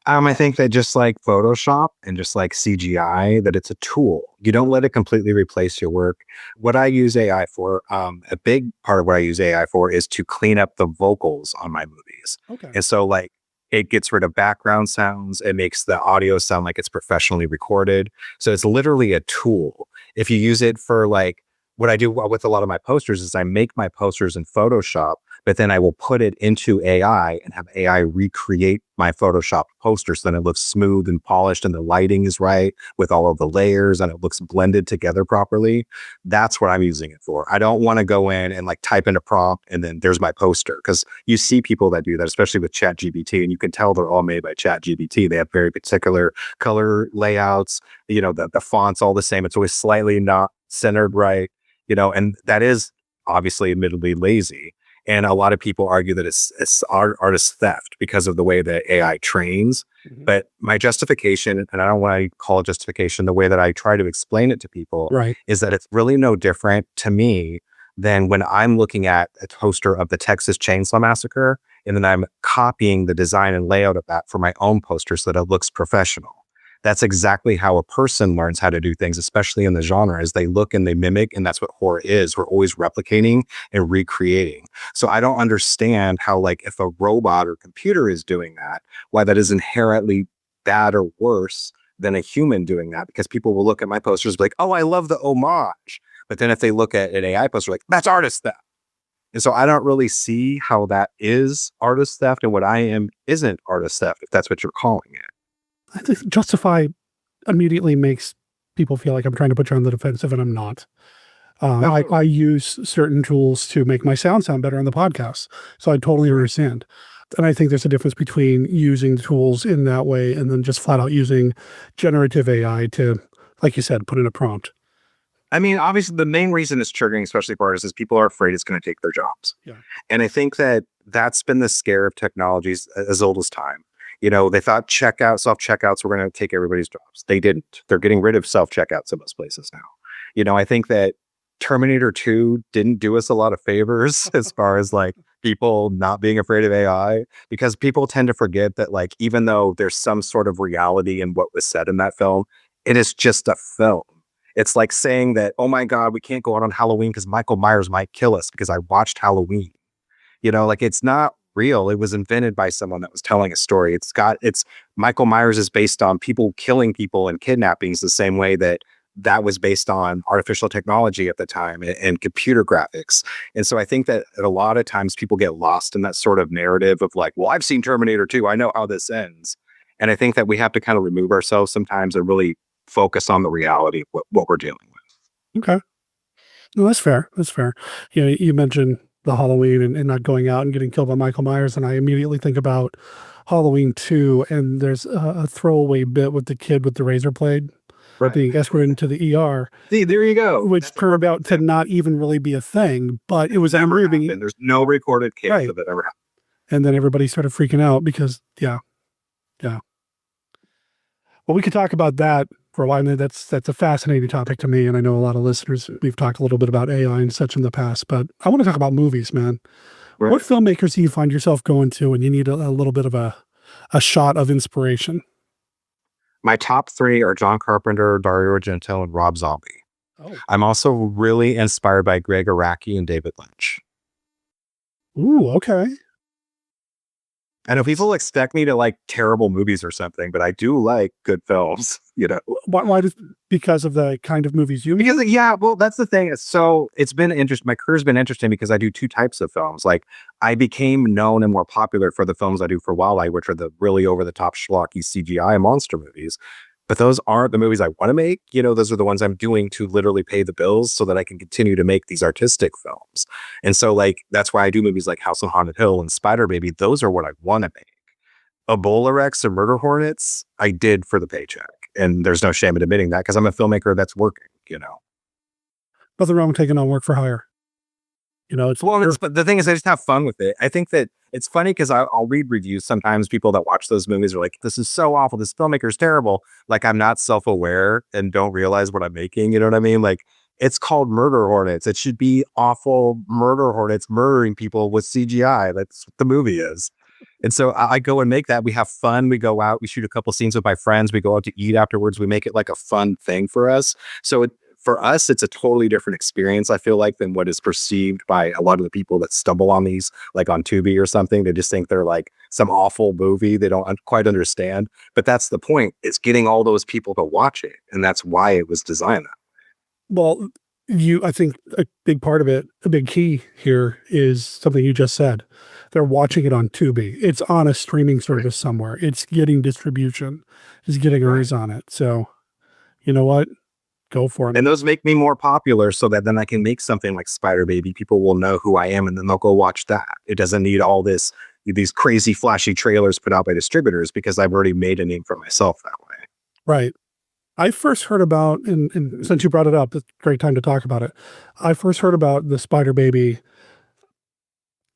I think that just like Photoshop and just like CGI, that it's a tool. You don't let it completely replace your work. What I use AI for, a big part of what I use AI for is to clean up the vocals on my movies. Okay. And so like it gets rid of background sounds. It makes the audio sound like it's professionally recorded. So it's literally a tool. If you use it for like, what I do with a lot of my posters is I make my posters in Photoshop, but then I will put it into AI and have AI recreate my Photoshop poster so then it looks smooth and polished and the lighting is right with all of the layers and it looks blended together properly. That's what I'm using it for. I don't want to go in and like type in a prompt and then there's my poster, because you see people that do that, especially with ChatGPT, and you can tell they're all made by ChatGPT. They have very particular color layouts, the font's all the same. It's always slightly not centered right, and that is obviously admittedly lazy. And a lot of people argue that it's artist theft because of the way that AI trains. Mm-hmm. But my justification, and I don't want to call it justification, the way that I try to explain it to people is that it's really no different to me than when I'm looking at a poster of the Texas Chainsaw Massacre, and then I'm copying the design and layout of that for my own poster so that it looks professional. That's exactly how a person learns how to do things, especially in the genre, is they look and they mimic, and that's what horror is. We're always replicating and recreating. So I don't understand how, like, if a robot or computer is doing that, why that is inherently bad or worse than a human doing that, because people will look at my posters like, oh, I love the homage. But then if they look at an AI poster, like, that's artist theft. And so I don't really see how that is artist theft, and what I am isn't artist theft, if that's what you're calling it. I think justify immediately makes people feel like I'm trying to put you on the defensive, and I'm not. I use certain tools to make my sound better on the podcast. So I totally understand. And I think there's a difference between using tools in that way and then just flat out using generative AI to, like you said, put in a prompt. I mean, obviously, the main reason it's triggering, especially for artists, is people are afraid it's going to take their jobs. Yeah. And I think that that's been the scare of technologies as old as time. They thought self-checkouts were going to take everybody's jobs. They didn't. They're getting rid of self-checkouts in most places now. I think that Terminator 2 didn't do us a lot of favors as far as like people not being afraid of AI, because people tend to forget that, like, even though there's some sort of reality in what was said in that film, it is just a film. It's like saying that, oh my God, we can't go out on Halloween because Michael Myers might kill us because I watched Halloween. It's not real. It was invented by someone that was telling a story. It's Michael Myers is based on people killing people and kidnappings the same way that was based on artificial technology at the time and computer graphics. And so I think that a lot of times people get lost in that sort of narrative of like, well, I've seen Terminator 2. I know how this ends. And I think that we have to kind of remove ourselves sometimes and really focus on the reality of what we're dealing with. Okay. No, that's fair. That's fair. You mentioned the Halloween and not going out and getting killed by Michael Myers. And I immediately think about Halloween 2, and there's a throwaway bit with the kid with the razor blade being escorted into the ER. See, there you go. Which turned out to not even really be a thing, but it was never happened. There's no recorded case of it ever happened. And then everybody started freaking out because, yeah. Well, we could talk about that for a while. That's a fascinating topic to me, and I know a lot of listeners. We've talked a little bit about AI and such in the past, but I want to talk about movies, man. Right. What filmmakers do you find yourself going to when you need a little bit of a shot of inspiration? My top 3 are John Carpenter, Dario Argento, and Rob Zombie. Oh. I'm also really inspired by Greg Araki and David Lynch. Ooh, okay. I know people expect me to like terrible movies or something, but I do like good films, Why because of the kind of movies you make? Because, well, that's the thing. So it's been interesting. My career's been interesting because I do 2 types of films. Like, I became known and more popular for the films I do for Wildlife, which are the really over-the-top schlocky CGI monster movies. But those aren't the movies I want to make. Those are the ones I'm doing to literally pay the bills so that I can continue to make these artistic films. And so, like, that's why I do movies like House on Haunted Hill and Spider Baby. Those are what I want to make. Ebola Rex or Murder Hornets, I did for the paycheck. And there's no shame in admitting that because I'm a filmmaker that's working, Nothing wrong with taking on work for hire. But the thing is, I just have fun with it. I think that it's funny because I'll read reviews sometimes. People that watch those movies are like, this is so awful. This filmmaker's terrible. Like, I'm not self-aware and don't realize what I'm making. You know what I mean? Like, it's called Murder Hornets. It should be awful murder hornets murdering people with CGI. That's what the movie is. And so I go and make that. We have fun. We go out. We shoot a couple scenes with my friends. We go out to eat afterwards. We make it like a fun thing for us. So for us, it's a totally different experience, I feel like, than what is perceived by a lot of the people that stumble on these, like on Tubi or something. They just think they're like some awful movie they don't quite understand. But that's the point. It's getting all those people to watch it. And that's why it was designed that way. Well, I think a big part of it, a big key here is something you just said. They're watching it on Tubi. It's on a streaming service somewhere. It's getting distribution. It's getting eyes on it. So, you know what? Go for it. And those make me more popular so that then I can make something like Spider Baby. People will know who I am and then they'll go watch that. It doesn't need all these crazy flashy trailers put out by distributors because I've already made a name for myself that way. Right. I first heard about, and since you brought it up, it's a great time to talk about it. I first heard about the Spider Baby.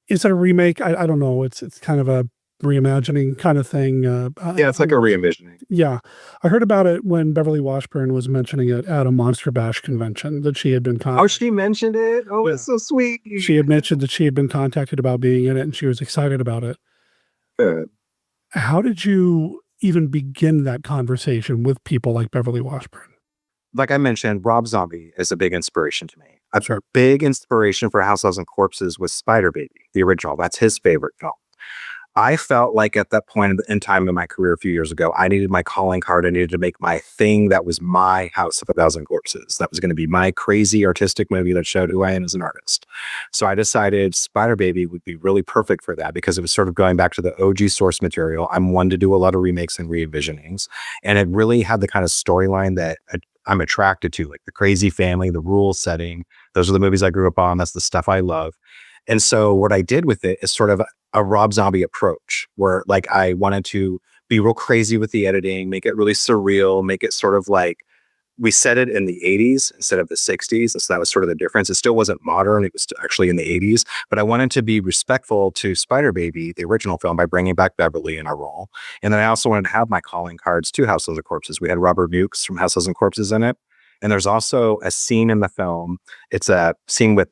Is it a remake? I don't know. It's kind of a reimagining kind of thing. Yeah, it's like a re-envisioning. Yeah. I heard about it when Beverly Washburn was mentioning it at a Monster Bash convention that she had been contacted. Oh, she mentioned it? Oh, it's so sweet. She had mentioned that she had been contacted about being in it and she was excited about it. Good. How did you even begin that conversation with people like Beverly Washburn? Like I mentioned, Rob Zombie is a big inspiration to me. A big inspiration for House Elves and Corpses was Spider Baby, the original. That's his favorite film. I felt like at that point in time in my career a few years ago, I needed my calling card. I needed to make my thing that was my House of a Thousand Corpses. That was going to be my crazy artistic movie that showed who I am as an artist. So I decided Spider Baby would be really perfect for that because it was sort of going back to the OG source material. I'm one to do a lot of remakes and re-envisionings. And it really had the kind of storyline that I'm attracted to, like the crazy family, the rural setting. Those are the movies I grew up on. That's the stuff I love. And so what I did with it is sort of a Rob Zombie approach where like I wanted to be real crazy with the editing, make it really surreal, make it sort of like we set it in the 80s instead of the 60s. And so that was sort of the difference. It still wasn't modern. It was actually in the 80s, but I wanted to be respectful to Spider Baby, the original film, by bringing back Beverly in our role. And then I also wanted to have my calling cards to House of the Corpses. We had Robert Nukes from House of the Corpses in it. And there's also a scene in the film. It's a scene with,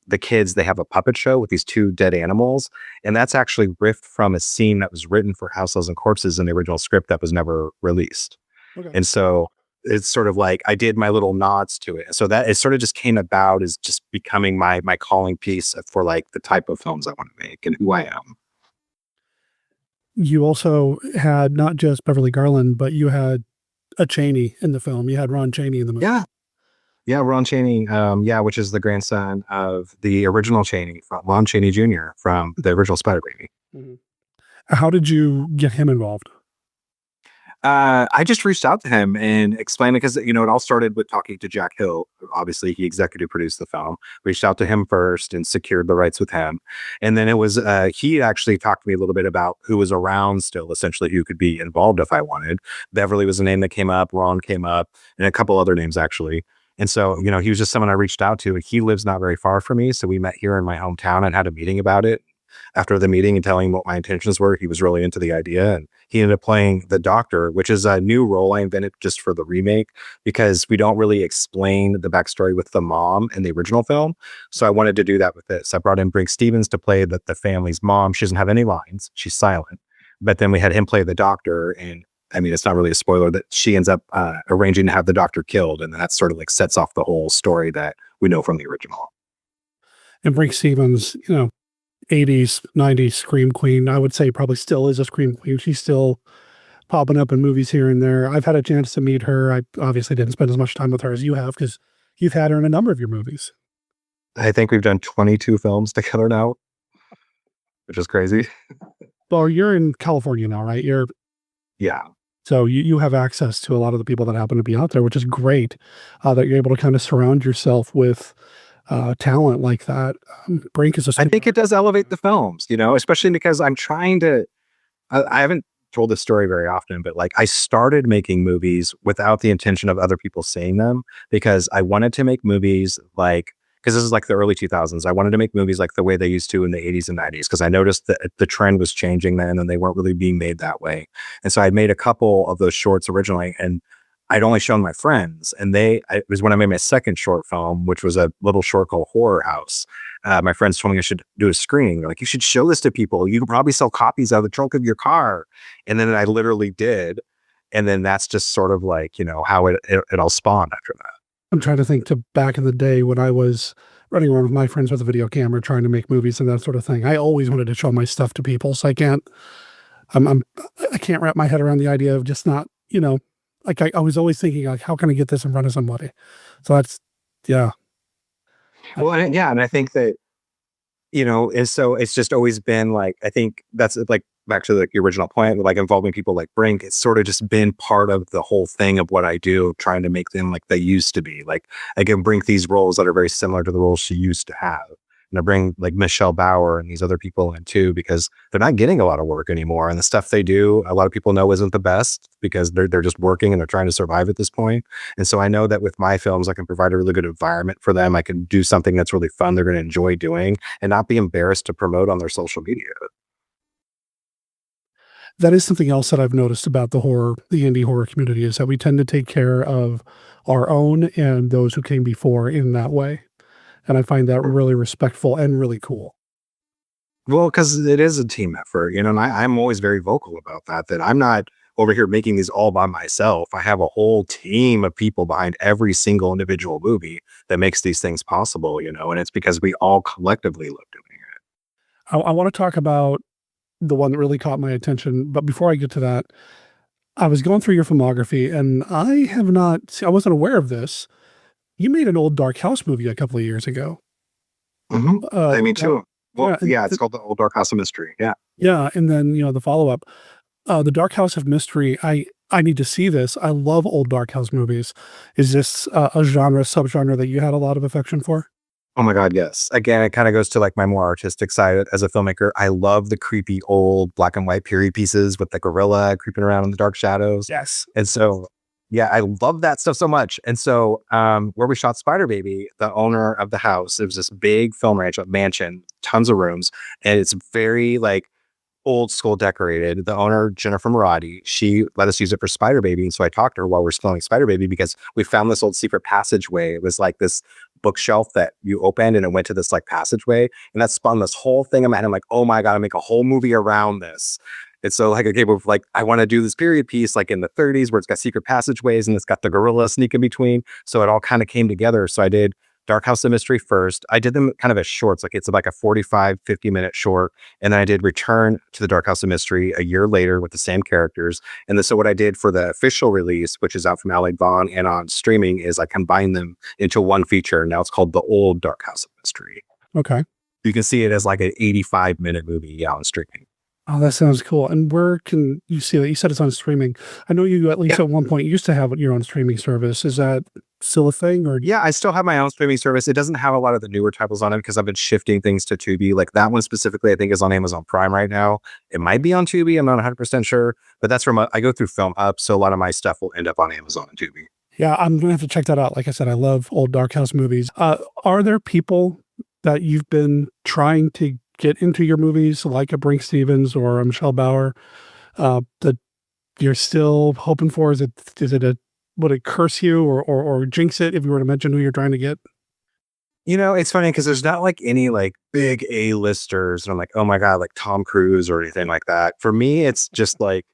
the kids, they have a puppet show with these two dead animals. And that's actually riffed from a scene that was written for House Elves and Corpses in the original script that was never released. Okay. And so it's sort of like I did my little nods to it. So that it sort of just came about as just becoming my calling piece for like the type of films I want to make and who I am. You also had not just Beverly Garland, but you had a Chaney in the film. You had Ron Chaney in the movie. Yeah, Ron Chaney, which is the grandson of the original Chaney, Ron Chaney Jr. from the original Spider Baby. Mm-hmm. How did you get him involved? I just reached out to him and explained it because, it all started with talking to Jack Hill. Obviously, he executive produced the film. Reached out to him first and secured the rights with him. And then it was, he actually talked to me a little bit about who was around still, essentially, who could be involved if I wanted. Beverly was a name that came up, Ron came up, and a couple other names, actually. And so, he was just someone I reached out to. He lives not very far from me. So we met here in my hometown and had a meeting about it. After the meeting and telling him what my intentions were, he was really into the idea. And he ended up playing the doctor, which is a new role I invented just for the remake because we don't really explain the backstory with the mom in the original film. So I wanted to do that with this. I brought in Brink Stevens to play the family's mom. She doesn't have any lines. She's silent. But then we had him play the doctor. And I mean, it's not really a spoiler that she ends up arranging to have the doctor killed. And that sort of like sets off the whole story that we know from the original. And Brink Stevens, 80s, 90s scream queen. I would say probably still is a scream queen. She's still popping up in movies here and there. I've had a chance to meet her. I obviously didn't spend as much time with her as you have because you've had her in a number of your movies. I think we've done 22 films together now, which is crazy. Well, you're in California now, right? Yeah. So you have access to a lot of the people that happen to be out there, which is great that you're able to kind of surround yourself with talent like that. Brink is I think it does elevate the films, especially because I'm trying to, I haven't told this story very often, but like I started making movies without the intention of other people seeing them because I wanted to make movies like, because this is like the early 2000s. I wanted to make movies like the way they used to in the 80s and 90s because I noticed that the trend was changing then and they weren't really being made that way. And so I'd made a couple of those shorts originally and I'd only shown my friends, and it was when I made my second short film, which was a little short called Horror House. My friends told me I should do a screening. They're like, you should show this to people. You can probably sell copies out of the trunk of your car. And then I literally did. And then that's just sort of like, how it all spawned after that. I'm trying to think to back in the day when I was running around with my friends with a video camera, trying to make movies and that sort of thing. I always wanted to show my stuff to people. So I can't wrap my head around the idea of just not, like I was always thinking like, how can I get this in front of somebody? So that's, yeah. Well, and I think that, and so it's just always been like, I think that's like back to like the original point, like involving people like Brink. It's sort of just been part of the whole thing of what I do, trying to make them like they used to be. Like I can bring these roles that are very similar to the roles she used to have. And I bring like Michelle Bauer and these other people in too, because they're not getting a lot of work anymore. And the stuff they do, a lot of people know isn't the best because they're just working and they're trying to survive at this point. And so I know that with my films, I can provide a really good environment for them. I can do something that's really fun, they're going to enjoy doing, and not be embarrassed to promote on their social media. That is something else that I've noticed about the indie horror community, is that we tend to take care of our own and those who came before in that way. And I find that really respectful and really cool. Well, because it is a team effort, and I'm always very vocal about that I'm not over here making these all by myself. I have a whole team of people behind every single individual movie that makes these things possible, and it's because we all collectively love doing it. I want to talk about the one that really caught my attention. But before I get to that, I was going through your filmography and I wasn't aware of this. You made an old Dark House movie a couple of years ago. Me too. Well, yeah, it's called The Old Dark House of Mystery. Yeah. Yeah. And then, the follow-up, The Dark House of Mystery. I need to see this. I love old Dark House movies. Is this a subgenre that you had a lot of affection for? Oh my God, yes. Again, it kind of goes to like my more artistic side as a filmmaker. I love the creepy old black and white period pieces with the gorilla creeping around in the dark shadows. Yes. And so, yeah, I love that stuff so much. And so, where we shot Spider Baby, the owner of the house, it was this big film ranch, a mansion, tons of rooms, and it's very like old school decorated. The owner, Jennifer Marati, she let us use it for Spider Baby. And so I talked to her while we were filming Spider Baby because we found this old secret passageway. It was like this bookshelf that you opened and it went to this like passageway. And that spun this whole thing. I'm like, oh my God, I make a whole movie around this. It's so like, okay, but like, I want to do this period piece like in the 30s where it's got secret passageways and it's got the gorilla sneak in between. So it all kind of came together. So I did Dark House of Mystery first. I did them kind of as shorts, like it's like a 45, 50-minute short. And then I did Return to the Dark House of Mystery a year later with the same characters. And then, so what I did for the official release, which is out from Allied Vaughn and on streaming, is I combined them into one feature. Now it's called The Old Dark House of Mystery. Okay. You can see it as like an 85-minute movie on streaming. Oh, that sounds cool. And where can you see that? You said it's on streaming. I know you, at least at one point, used to have your own streaming service. Is that still a thing? Or yeah, I still have my own streaming service. It doesn't have a lot of the newer titles on it because I've been shifting things to Tubi. Like that one specifically, I think is on Amazon Prime right now. It might be on Tubi. I'm not 100% sure, but that's from I go through Film Up, so a lot of my stuff will end up on Amazon and Tubi. Yeah, I'm gonna have to check that out. Like I said, I love old Dark House movies. Are there people that you've been trying to get into your movies, like a Brink Stevens or a Michelle Bauer, that you're still hoping for? Would it curse you or jinx it if you were to mention who you're trying to get? It's funny because there's not like any like big A-listers and I'm like, oh my God, like Tom Cruise or anything like that. For me, it's just like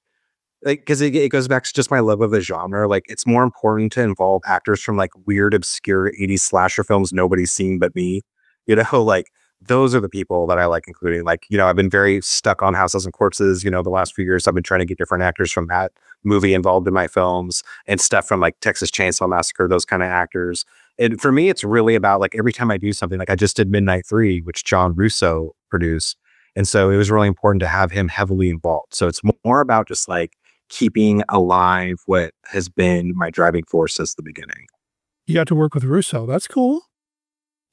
because it goes back to just my love of the genre. Like it's more important to involve actors from like weird, obscure 80s slasher films nobody's seen but me. Like those are the people that I like including. Like, I've been very stuck on Houses and Corpses, the last few years. I've been trying to get different actors from that movie involved in my films and stuff from like Texas Chainsaw Massacre, those kind of actors. And for me, it's really about like every time I do something, like I just did Midnight 3, which John Russo produced. And so it was really important to have him heavily involved. So it's more about just like keeping alive what has been my driving force since the beginning. You got to work with Russo. That's cool.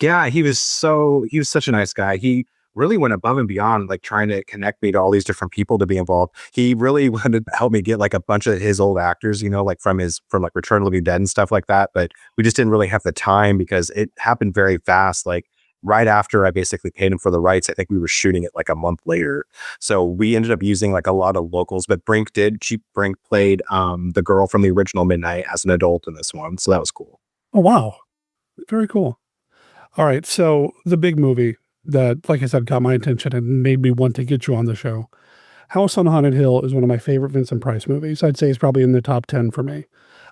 Yeah, he was such a nice guy. He really went above and beyond, like trying to connect me to all these different people to be involved. He really wanted to help me get like a bunch of his old actors, like from like Return of the Living Dead and stuff like that. But we just didn't really have the time because it happened very fast. Like right after I basically paid him for the rights, I think we were shooting it like a month later. So we ended up using like a lot of locals, but Brink played the girl from the original Midnight as an adult in this one. So that was cool. Oh, wow. Very cool. All right. So the big movie that, like I said, got my attention and made me want to get you on the show. House on Haunted Hill is one of my favorite Vincent Price movies. I'd say it's probably in the top 10 for me.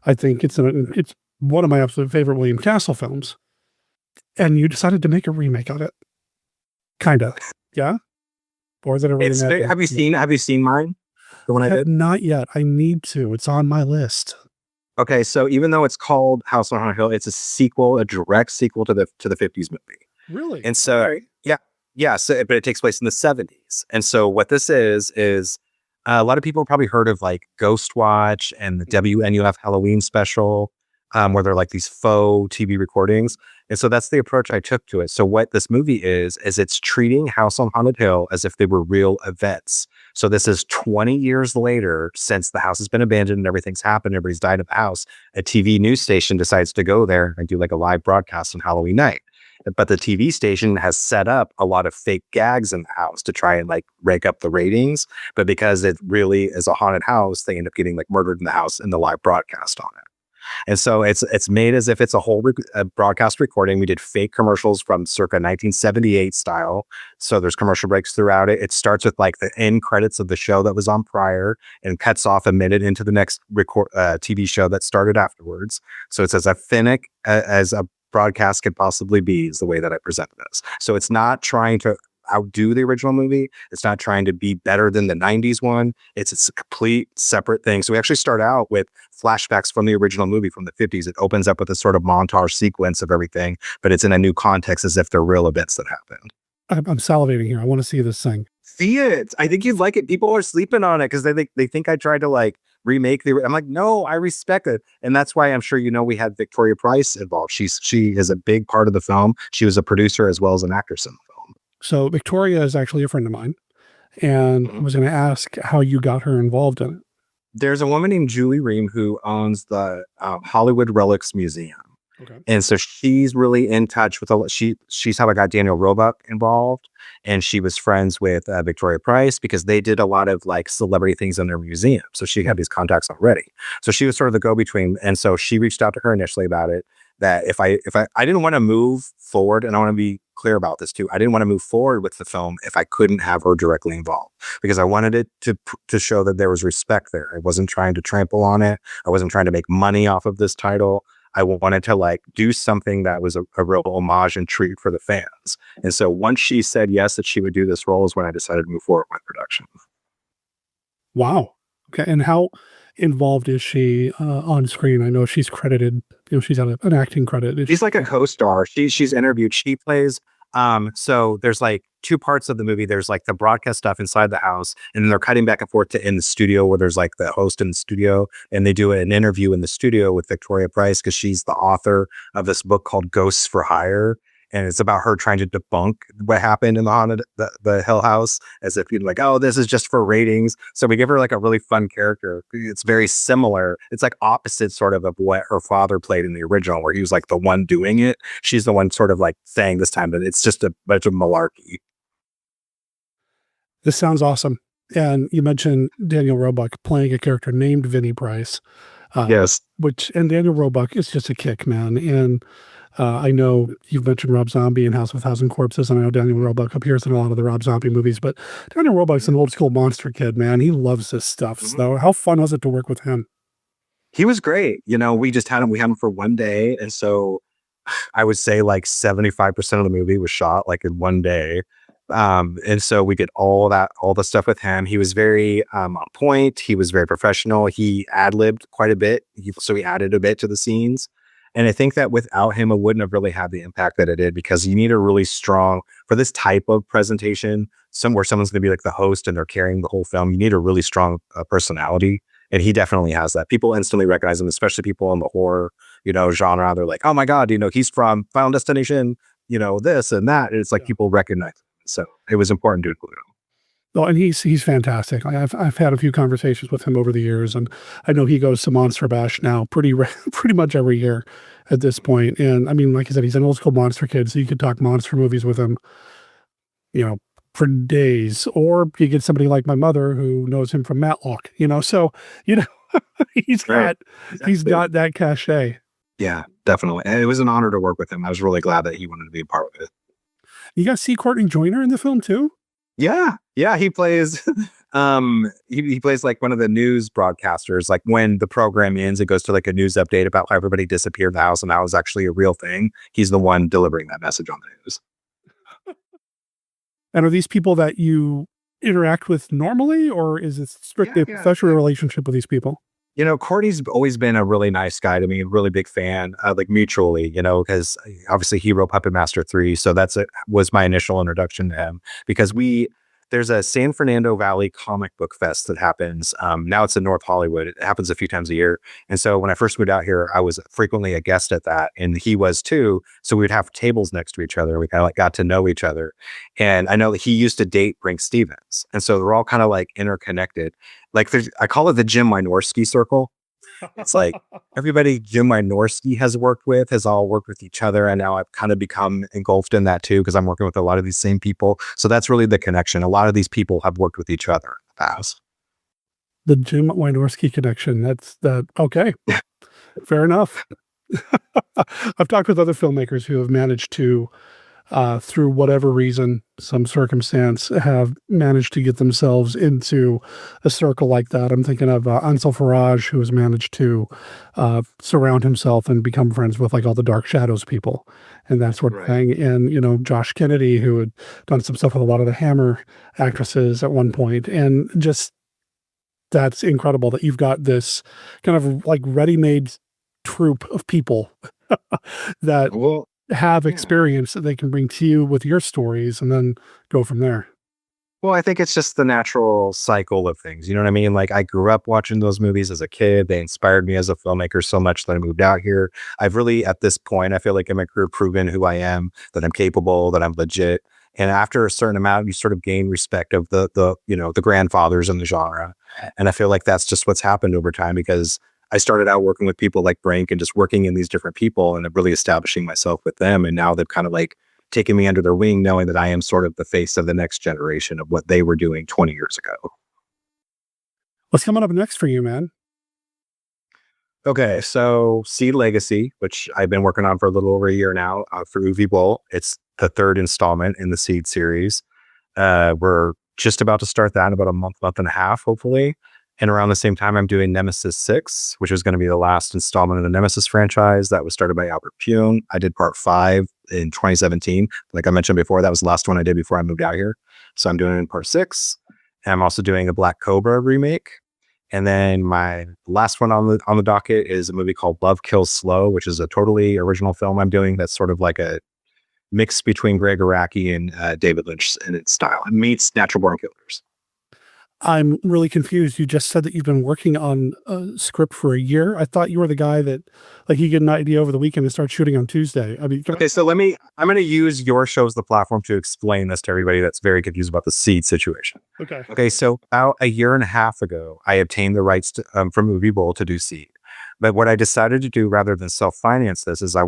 I think it's one of my absolute favorite William Castle films. And you decided to make a remake of it. Kind of. Yeah? Or is it a have you seen mine? The one I did? Not yet. I need to. It's on my list. Okay, so even though it's called House on Haunted Hill, it's a direct sequel to the 50s movie. Really? And so, yeah. So, but it takes place in the 70s. And so what this is a lot of people probably heard of like Ghost Watch and the WNUF Halloween special, where they're like these faux TV recordings. And so that's the approach I took to it. So what this movie is it's treating House on Haunted Hill as if they were real events. So this is 20 years later since the house has been abandoned and everything's happened. Everybody's died at the house. A TV news station decides to go there and do like a live broadcast on Halloween night. But the TV station has set up a lot of fake gags in the house to try and like rake up the ratings. But because it really is a haunted house, they end up getting like murdered in the house in the live broadcast on it. And so it's made as if it's a whole broadcast recording. We did fake commercials from circa 1978 style. So there's commercial breaks throughout it. It starts with like the end credits of the show that was on prior and cuts off a minute into the next TV show that started afterwards. So it's as authentic as a broadcast could possibly be is the way that I present this. So it's not trying to outdo the original movie. It's not trying to be better than the 90s one. It's a complete separate thing. So we actually start out with flashbacks from the original movie from the 50s. It opens up with a sort of montage sequence of everything, but it's in a new context as if they're real events that happened. I'm salivating here. I want to see this thing. See it. I think you'd like it. People are sleeping on it because they think I tried to like remake I'm like, no, I respect it. And that's why I'm sure we had Victoria Price involved. She is a big part of the film. She was a producer as well as an actress in the film. So Victoria is actually a friend of mine, and I was going to ask how you got her involved in it. There's a woman named Julie Ream who owns the Hollywood Relics Museum. Okay. And so she's really in touch with she's how I got Daniel Roebuck involved. And she was friends with Victoria Price because they did a lot of like celebrity things in their museum. So she had these contacts already. So she was sort of the go-between. And so she reached out to her initially about it, that if I didn't want to move forward, and I want to be clear about this too, I didn't want to move forward with the film if I couldn't have her directly involved, because I wanted it to show that there was respect there. I wasn't trying to trample on it. I wasn't trying to make money off of this title. I wanted to like do something that was a real homage and treat for the fans. And so once she said yes, that she would do this role is when I decided to move forward with production. Wow. Okay. And how involved is she on screen? I know she's credited, she's had an acting credit. She's like a co-star. She's interviewed. She plays, so there's like two parts of the movie. There's like the broadcast stuff inside the house, and then they're cutting back and forth to in the studio where there's like the host in the studio, and they do an interview in the studio with Victoria Price because she's the author of this book called Ghosts for Hire. And it's about her trying to debunk what happened in the Hill House, as if you'd like, oh, this is just for ratings. So we give her like a really fun character. It's very similar. It's like opposite sort of what her father played in the original, where he was like the one doing it. She's the one sort of like saying this time that it's just a bunch of malarkey. This sounds awesome. And you mentioned Daniel Roebuck playing a character named Vinnie Price. Yes. And Daniel Roebuck is just a kick, man. And I know you've mentioned Rob Zombie and House of a Thousand Corpses, and I know Daniel Roebuck appears in a lot of the Rob Zombie movies, but Daniel Roebuck's an old school monster kid, man. He loves this stuff. Mm-hmm. So how fun was it to work with him? He was great. We just had him for one day. And so I would say like 75% of the movie was shot like in one day. And so we did all the stuff with him. He was very on point. He was very professional. He ad-libbed quite a bit. So he added a bit to the scenes. And I think that without him, it wouldn't have really had the impact that it did, because you need a really strong, for this type of presentation, where someone's going to be like the host and they're carrying the whole film, you need a really strong personality. And he definitely has that. People instantly recognize him, especially people in the horror, genre. They're like, oh my God, he's from Final Destination, this and that. And it's like people recognize him. So it was important to include him. Oh, and he's fantastic. I've had a few conversations with him over the years, and I know he goes to Monster Bash now pretty much every year at this point. And I mean, like I said, he's an old school monster kid, so you could talk monster movies with him, for days. Or you get somebody like my mother who knows him from Matlock, so he's got that cachet. Yeah, definitely. And it was an honor to work with him. I was really glad that he wanted to be a part of it. You got to see Courtney Joyner in the film too? Yeah. He plays he plays like one of the news broadcasters. Like when the program ends, it goes to like a news update about how everybody disappeared in the house, and that was actually a real thing. He's the one delivering that message on the news. And are these people that you interact with normally, or is it strictly a professional relationship with these people? Courtney's always been a really nice guy to me, a really big fan, like mutually, because obviously he wrote Puppet Master 3. So was my initial introduction to him because there's a San Fernando Valley comic book fest that happens. Now it's in North Hollywood. It happens a few times a year. And so when I first moved out here, I was frequently a guest at that, and he was too. So we would have tables next to each other. We kind of like got to know each other. And I know that he used to date Brink Stevens. And so they're all kind of like interconnected. Like I call it the Jim Wynorski circle. It's like everybody Jim Wynorski has all worked with each other. And now I've kind of become engulfed in that too, because I'm working with a lot of these same people. So that's really the connection. A lot of these people have worked with each other in the past. The Jim Wynorski connection. That's that. Okay. Fair enough. I've talked with other filmmakers who have managed to, through whatever reason, some circumstance, have managed to get themselves into a circle like that. I'm thinking of Ansel Faraj, who has managed to surround himself and become friends with like all the Dark Shadows people and that sort of thing. And, Josh Kennedy, who had done some stuff with a lot of the Hammer actresses at one point. And just, that's incredible that you've got this kind of like ready-made troupe of people that have experience that they can bring to you with your stories and then go from there. Well, I think it's just the natural cycle of things. You know what I mean? Like I grew up watching those movies as a kid. They inspired me as a filmmaker so much that I moved out here. I've really, at this point, I feel like in my career, proven who I am, that I'm capable, that I'm legit. And after a certain amount, you sort of gain respect of the grandfathers in the genre. And I feel like that's just what's happened over time, because I started out working with people like Brink and just working in these different people and really establishing myself with them. And now they've kind of like taken me under their wing, knowing that I am sort of the face of the next generation of what they were doing 20 years ago. What's coming up next for you, man? Okay, so Seed Legacy, which I've been working on for a little over a year now for Uwe Boll. It's the third installment in the Seed series. We're just about to start that in about a month and a half, hopefully. And around the same time, I'm doing Nemesis 6, which is going to be the last installment of the Nemesis franchise that was started by Albert Pune. I did part 5 in 2017. Like I mentioned before, that was the last one I did before I moved out here. So I'm doing it in part 6. And I'm also doing a Black Cobra remake. And then my last one on the docket is a movie called Love Kills Slow, which is a totally original film I'm doing that's sort of like a mix between Greg Araki and David Lynch in its style. It meets Natural Born Killers. I'm really confused. You just said that you've been working on a script for a year. I thought you were the guy that, like, you get an idea over the weekend and start shooting on Tuesday. I mean, okay, so I'm going to use your show as the platform to explain this to everybody that's very confused about the Seed situation. Okay, so about a year and a half ago, I obtained the rights from Uwe Boll to do Seed. But what I decided to do rather than self-finance this is I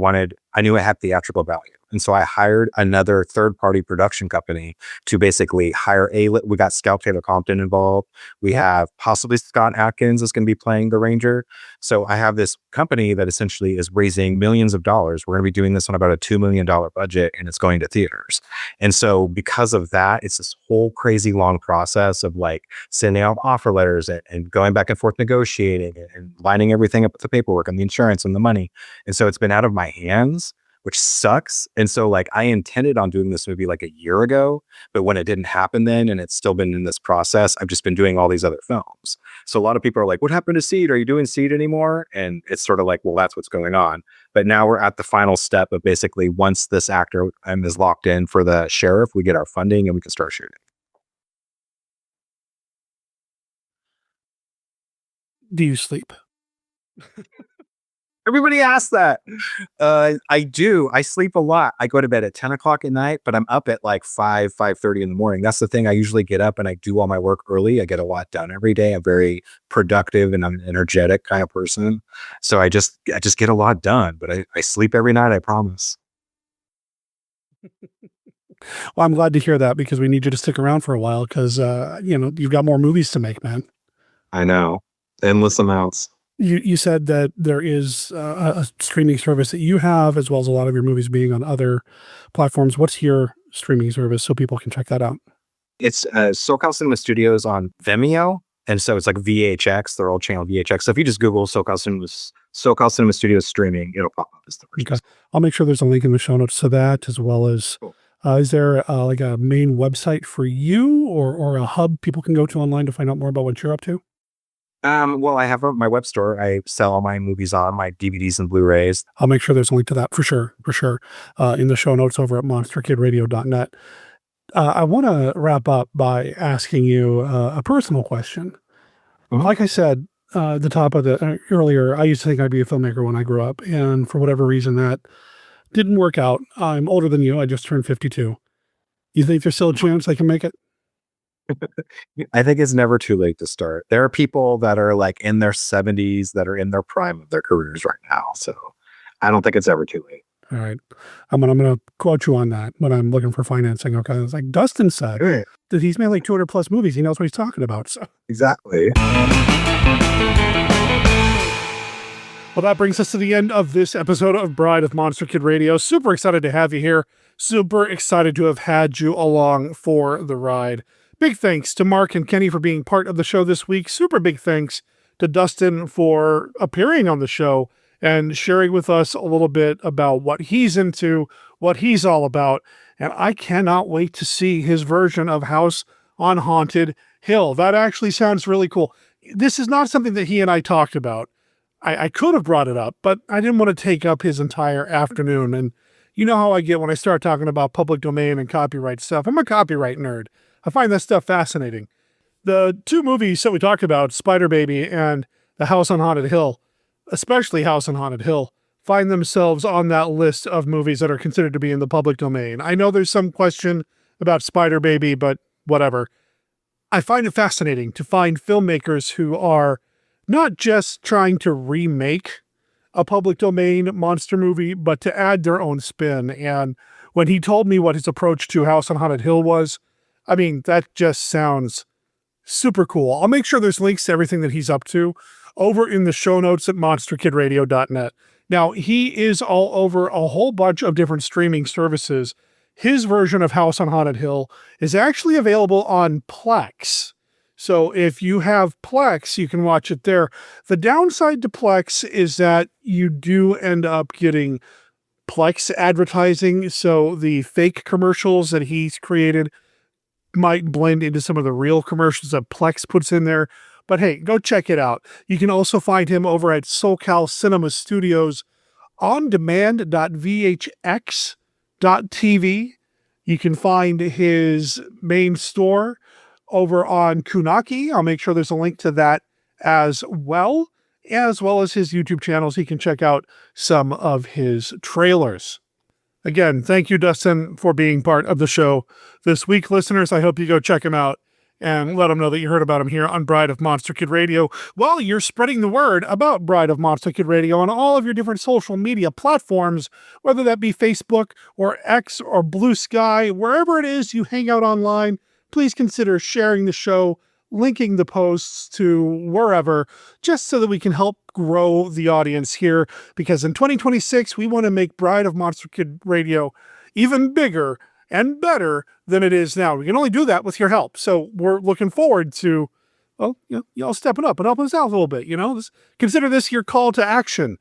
knew it had theatrical value. And so I hired another third-party production company to basically hire we got Scout Taylor Compton involved. We have possibly Scott Atkins is going to be playing the Ranger. So I have this company that essentially is raising millions of dollars. We're going to be doing this on about a $2 million budget, and it's going to theaters. And so because of that, it's this whole crazy long process of like sending out offer letters and going back and forth negotiating and lining everything up with the paperwork and the insurance and the money. And so it's been out of my hands, which sucks. And so like I intended on doing this movie like a year ago, but when it didn't happen then, and it's still been in this process, I've just been doing all these other films. So a lot of people are like, what happened to Seed? Are you doing Seed anymore? And it's sort of like, well, that's what's going on. But now we're at the final step of basically once this actor is locked in for the sheriff, we get our funding and we can start shooting. Do you sleep? Everybody asks that. I do. I sleep a lot. I go to bed at 10 o'clock at night, but I'm up at like 5:30 in the morning. That's the thing. I usually get up and I do all my work early. I get a lot done every day. I'm very productive and I'm an energetic kind of person. So I just get a lot done, but I sleep every night. I promise. Well, I'm glad to hear that because we need you to stick around for a while because, you've got more movies to make, man. I know. Endless amounts. You said that there is a streaming service that you have, as well as a lot of your movies being on other platforms. What's your streaming service so people can check that out? It's SoCal Cinema Studios on Vimeo. And so it's like VHX, their old channel VHX. So if you just Google SoCal Cinema Studios streaming, it'll pop up as the first. Okay. I'll make sure there's a link in the show notes to that, as well as, is there like a main website for you or a hub people can go to online to find out more about what you're up to? Well, I have my web store. I sell all my movies on my DVDs and Blu-rays. I'll make sure there's a link to that for sure, in the show notes over at monsterkidradio.net. I want to wrap up by asking you a personal question. Like I said, the top of the earlier, I used to think I'd be a filmmaker when I grew up, and for whatever reason that didn't work out. I'm older than you. I just turned 52. You think there's still a chance I can make it? I think it's never too late to start. There are people that are like in their 70s that are in their prime of their careers right now. So I don't think it's ever too late. All right. I'm gonna quote you on that when I'm looking for financing. Okay. It's like Dustin said that he's made like 200 plus movies. He knows what he's talking about. So exactly. Well, that brings us to the end of this episode of Bride of Monster Kid Radio. Super excited to have you here. Super excited to have had you along for the ride. Big thanks to Mark and Kenny for being part of the show this week. Super big thanks to Dustin for appearing on the show and sharing with us a little bit about what he's into, what he's all about. And I cannot wait to see his version of House on Haunted Hill. That actually sounds really cool. This is not something that he and I talked about. I could have brought it up, but I didn't want to take up his entire afternoon. And you know how I get when I start talking about public domain and copyright stuff. I'm a copyright nerd. I find that stuff fascinating. The two movies that we talked about, Spider Baby and The House on Haunted Hill, especially House on Haunted Hill, find themselves on that list of movies that are considered to be in the public domain. I know there's some question about Spider Baby, but whatever. I find it fascinating to find filmmakers who are not just trying to remake a public domain monster movie, but to add their own spin. And when he told me what his approach to House on Haunted Hill was, I mean, that just sounds super cool. I'll make sure there's links to everything that he's up to over in the show notes at monsterkidradio.net. Now, he is all over a whole bunch of different streaming services. His version of House on Haunted Hill is actually available on Plex. So if you have Plex, you can watch it there. The downside to Plex is that you do end up getting Plex advertising. So the fake commercials that he's created might blend into some of the real commercials that Plex puts in there. But hey, go check it out. You can also find him over at SoCal Cinema Studios ondemand.vhx.tv. You can find his main store over on Kunaki. I'll make sure there's a link to that as well as his YouTube channels. You can check out some of his trailers. Again, thank you, Dustin, for being part of the show this week. Listeners, I hope you go check him out and let him know that you heard about him here on Bride of Monster Kid Radio while you're spreading the word about Bride of Monster Kid Radio on all of your different social media platforms, whether that be Facebook or X or Blue Sky, wherever it is you hang out online. Please consider sharing the show, linking the posts to wherever, just so that we can help grow the audience here. Because in 2026, we want to make Bride of Monster Kid Radio even bigger and better than it is now. We can only do that with your help. So we're looking forward to, well, y'all stepping up and helping us out a little bit. Consider this your call to action.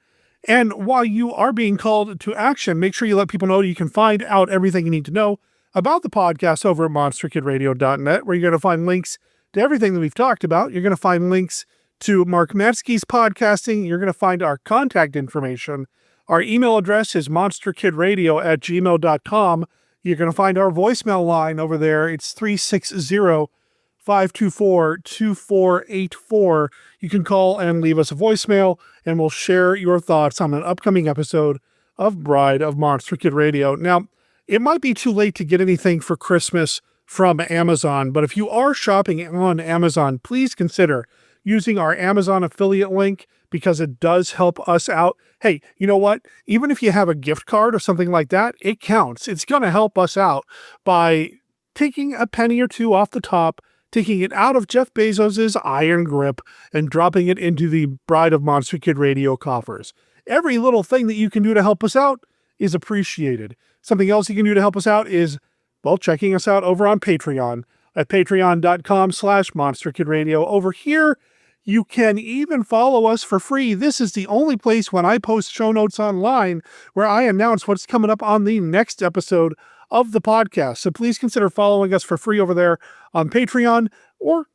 And while you are being called to action, make sure you let people know you can find out everything you need to know about the podcast over at monsterkidradio.net, where you're going to find links to everything that we've talked about. You're going to find links to Mark Matzke's podcasting. You're going to find our contact information. Our email address is monsterkidradio@gmail.com. You're going to find our voicemail line over there. It's 360-524-2484. You can call and leave us a voicemail, and we'll share your thoughts on an upcoming episode of Bride of Monster Kid Radio. Now, it might be too late to get anything for Christmas from Amazon, but if you are shopping on Amazon, please consider using our Amazon affiliate link because it does help us out. Hey, you know what? Even if you have a gift card or something like that, it counts. It's going to help us out by taking a penny or two off the top, taking it out of Jeff Bezos's iron grip and dropping it into the Bride of Monster Kid Radio coffers. Every little thing that you can do to help us out is appreciated. Something else you can do to help us out is, well, checking us out over on Patreon at patreon.com/monsterkidradio. Over here, you can even follow us for free. This is the only place when I post show notes online where I announce what's coming up on the next episode of the podcast. So please consider following us for free over there on Patreon, or,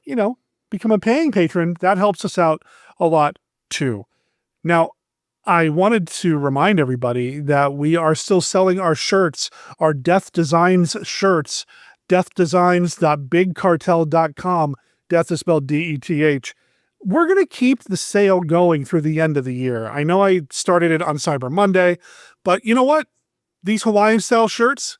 become a paying patron. That helps us out a lot too. Now, I wanted to remind everybody that we are still selling our shirts, our Death Designs shirts, deathdesigns.bigcartel.com. Death is spelled D-E-T-H. We're going to keep the sale going through the end of the year. I know I started it on Cyber Monday, but you know what? These Hawaiian style shirts,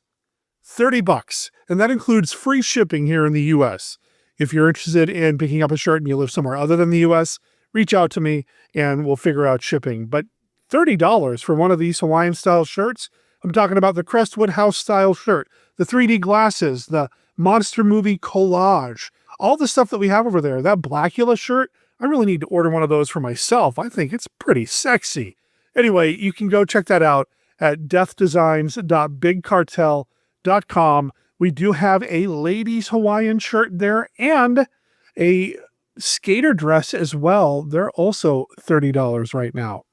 $30, and that includes free shipping here in the U.S. If you're interested in picking up a shirt and you live somewhere other than the U.S., reach out to me and we'll figure out shipping. But $30 for one of these Hawaiian style shirts? I'm talking about the Crestwood House style shirt, the 3D glasses, the monster movie collage, all the stuff that we have over there. That Blackula shirt, I really need to order one of those for myself. I think it's pretty sexy. Anyway, you can go check that out at deathdesigns.bigcartel.com. We do have a ladies Hawaiian shirt there and a skater dress as well. They're also $30 right now.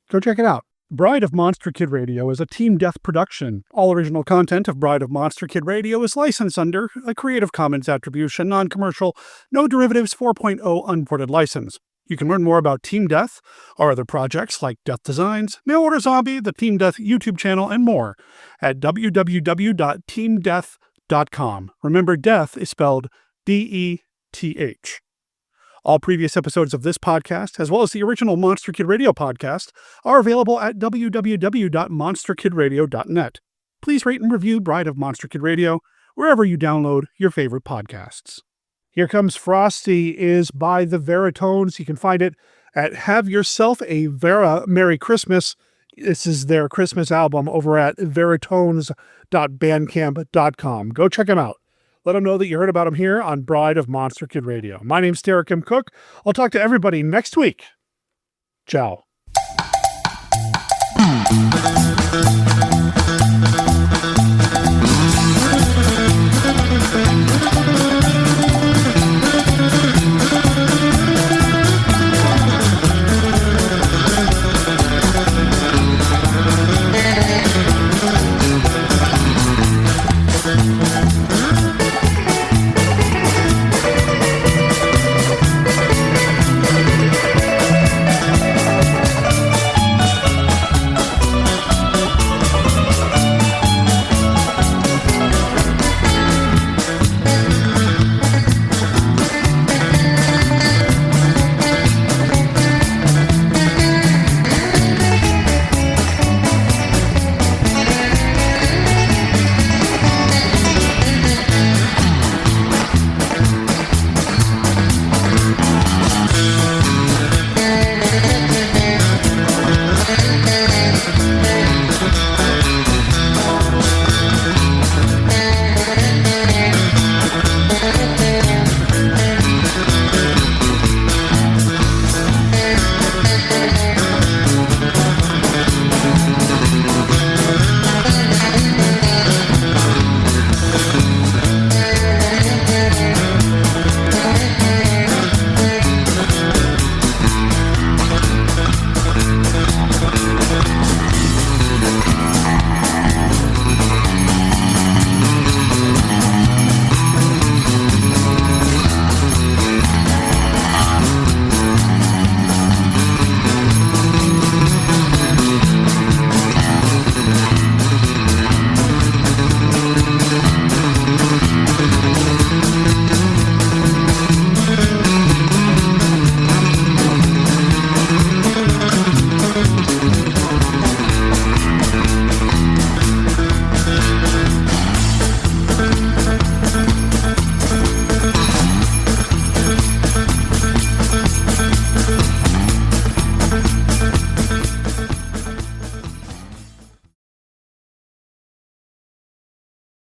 Go check it out. Bride of Monster Kid Radio is a Team Death production. All original content of Bride of Monster Kid Radio is licensed under a Creative Commons Attribution, Non-Commercial, No Derivatives 4.0 Unported license. You can learn more about Team Death, our other projects like Death Designs, Mail Order Zombie, the Team Death YouTube channel, and more at www.teamdeath.com. Remember, death is spelled D-E-T-H. All previous episodes of this podcast, as well as the original Monster Kid Radio podcast, are available at www.monsterkidradio.net. Please rate and review Bride of Monster Kid Radio wherever you download your favorite podcasts. Here Comes Frosty is by the Veritones. You can find it at Have Yourself a Vera Merry Christmas. This is their Christmas album over at veritones.bandcamp.com. Go check them out. Let them know that you heard about them here on Bride of Monster Kid Radio. My name's Derek M. Cook. I'll talk to everybody next week. Ciao.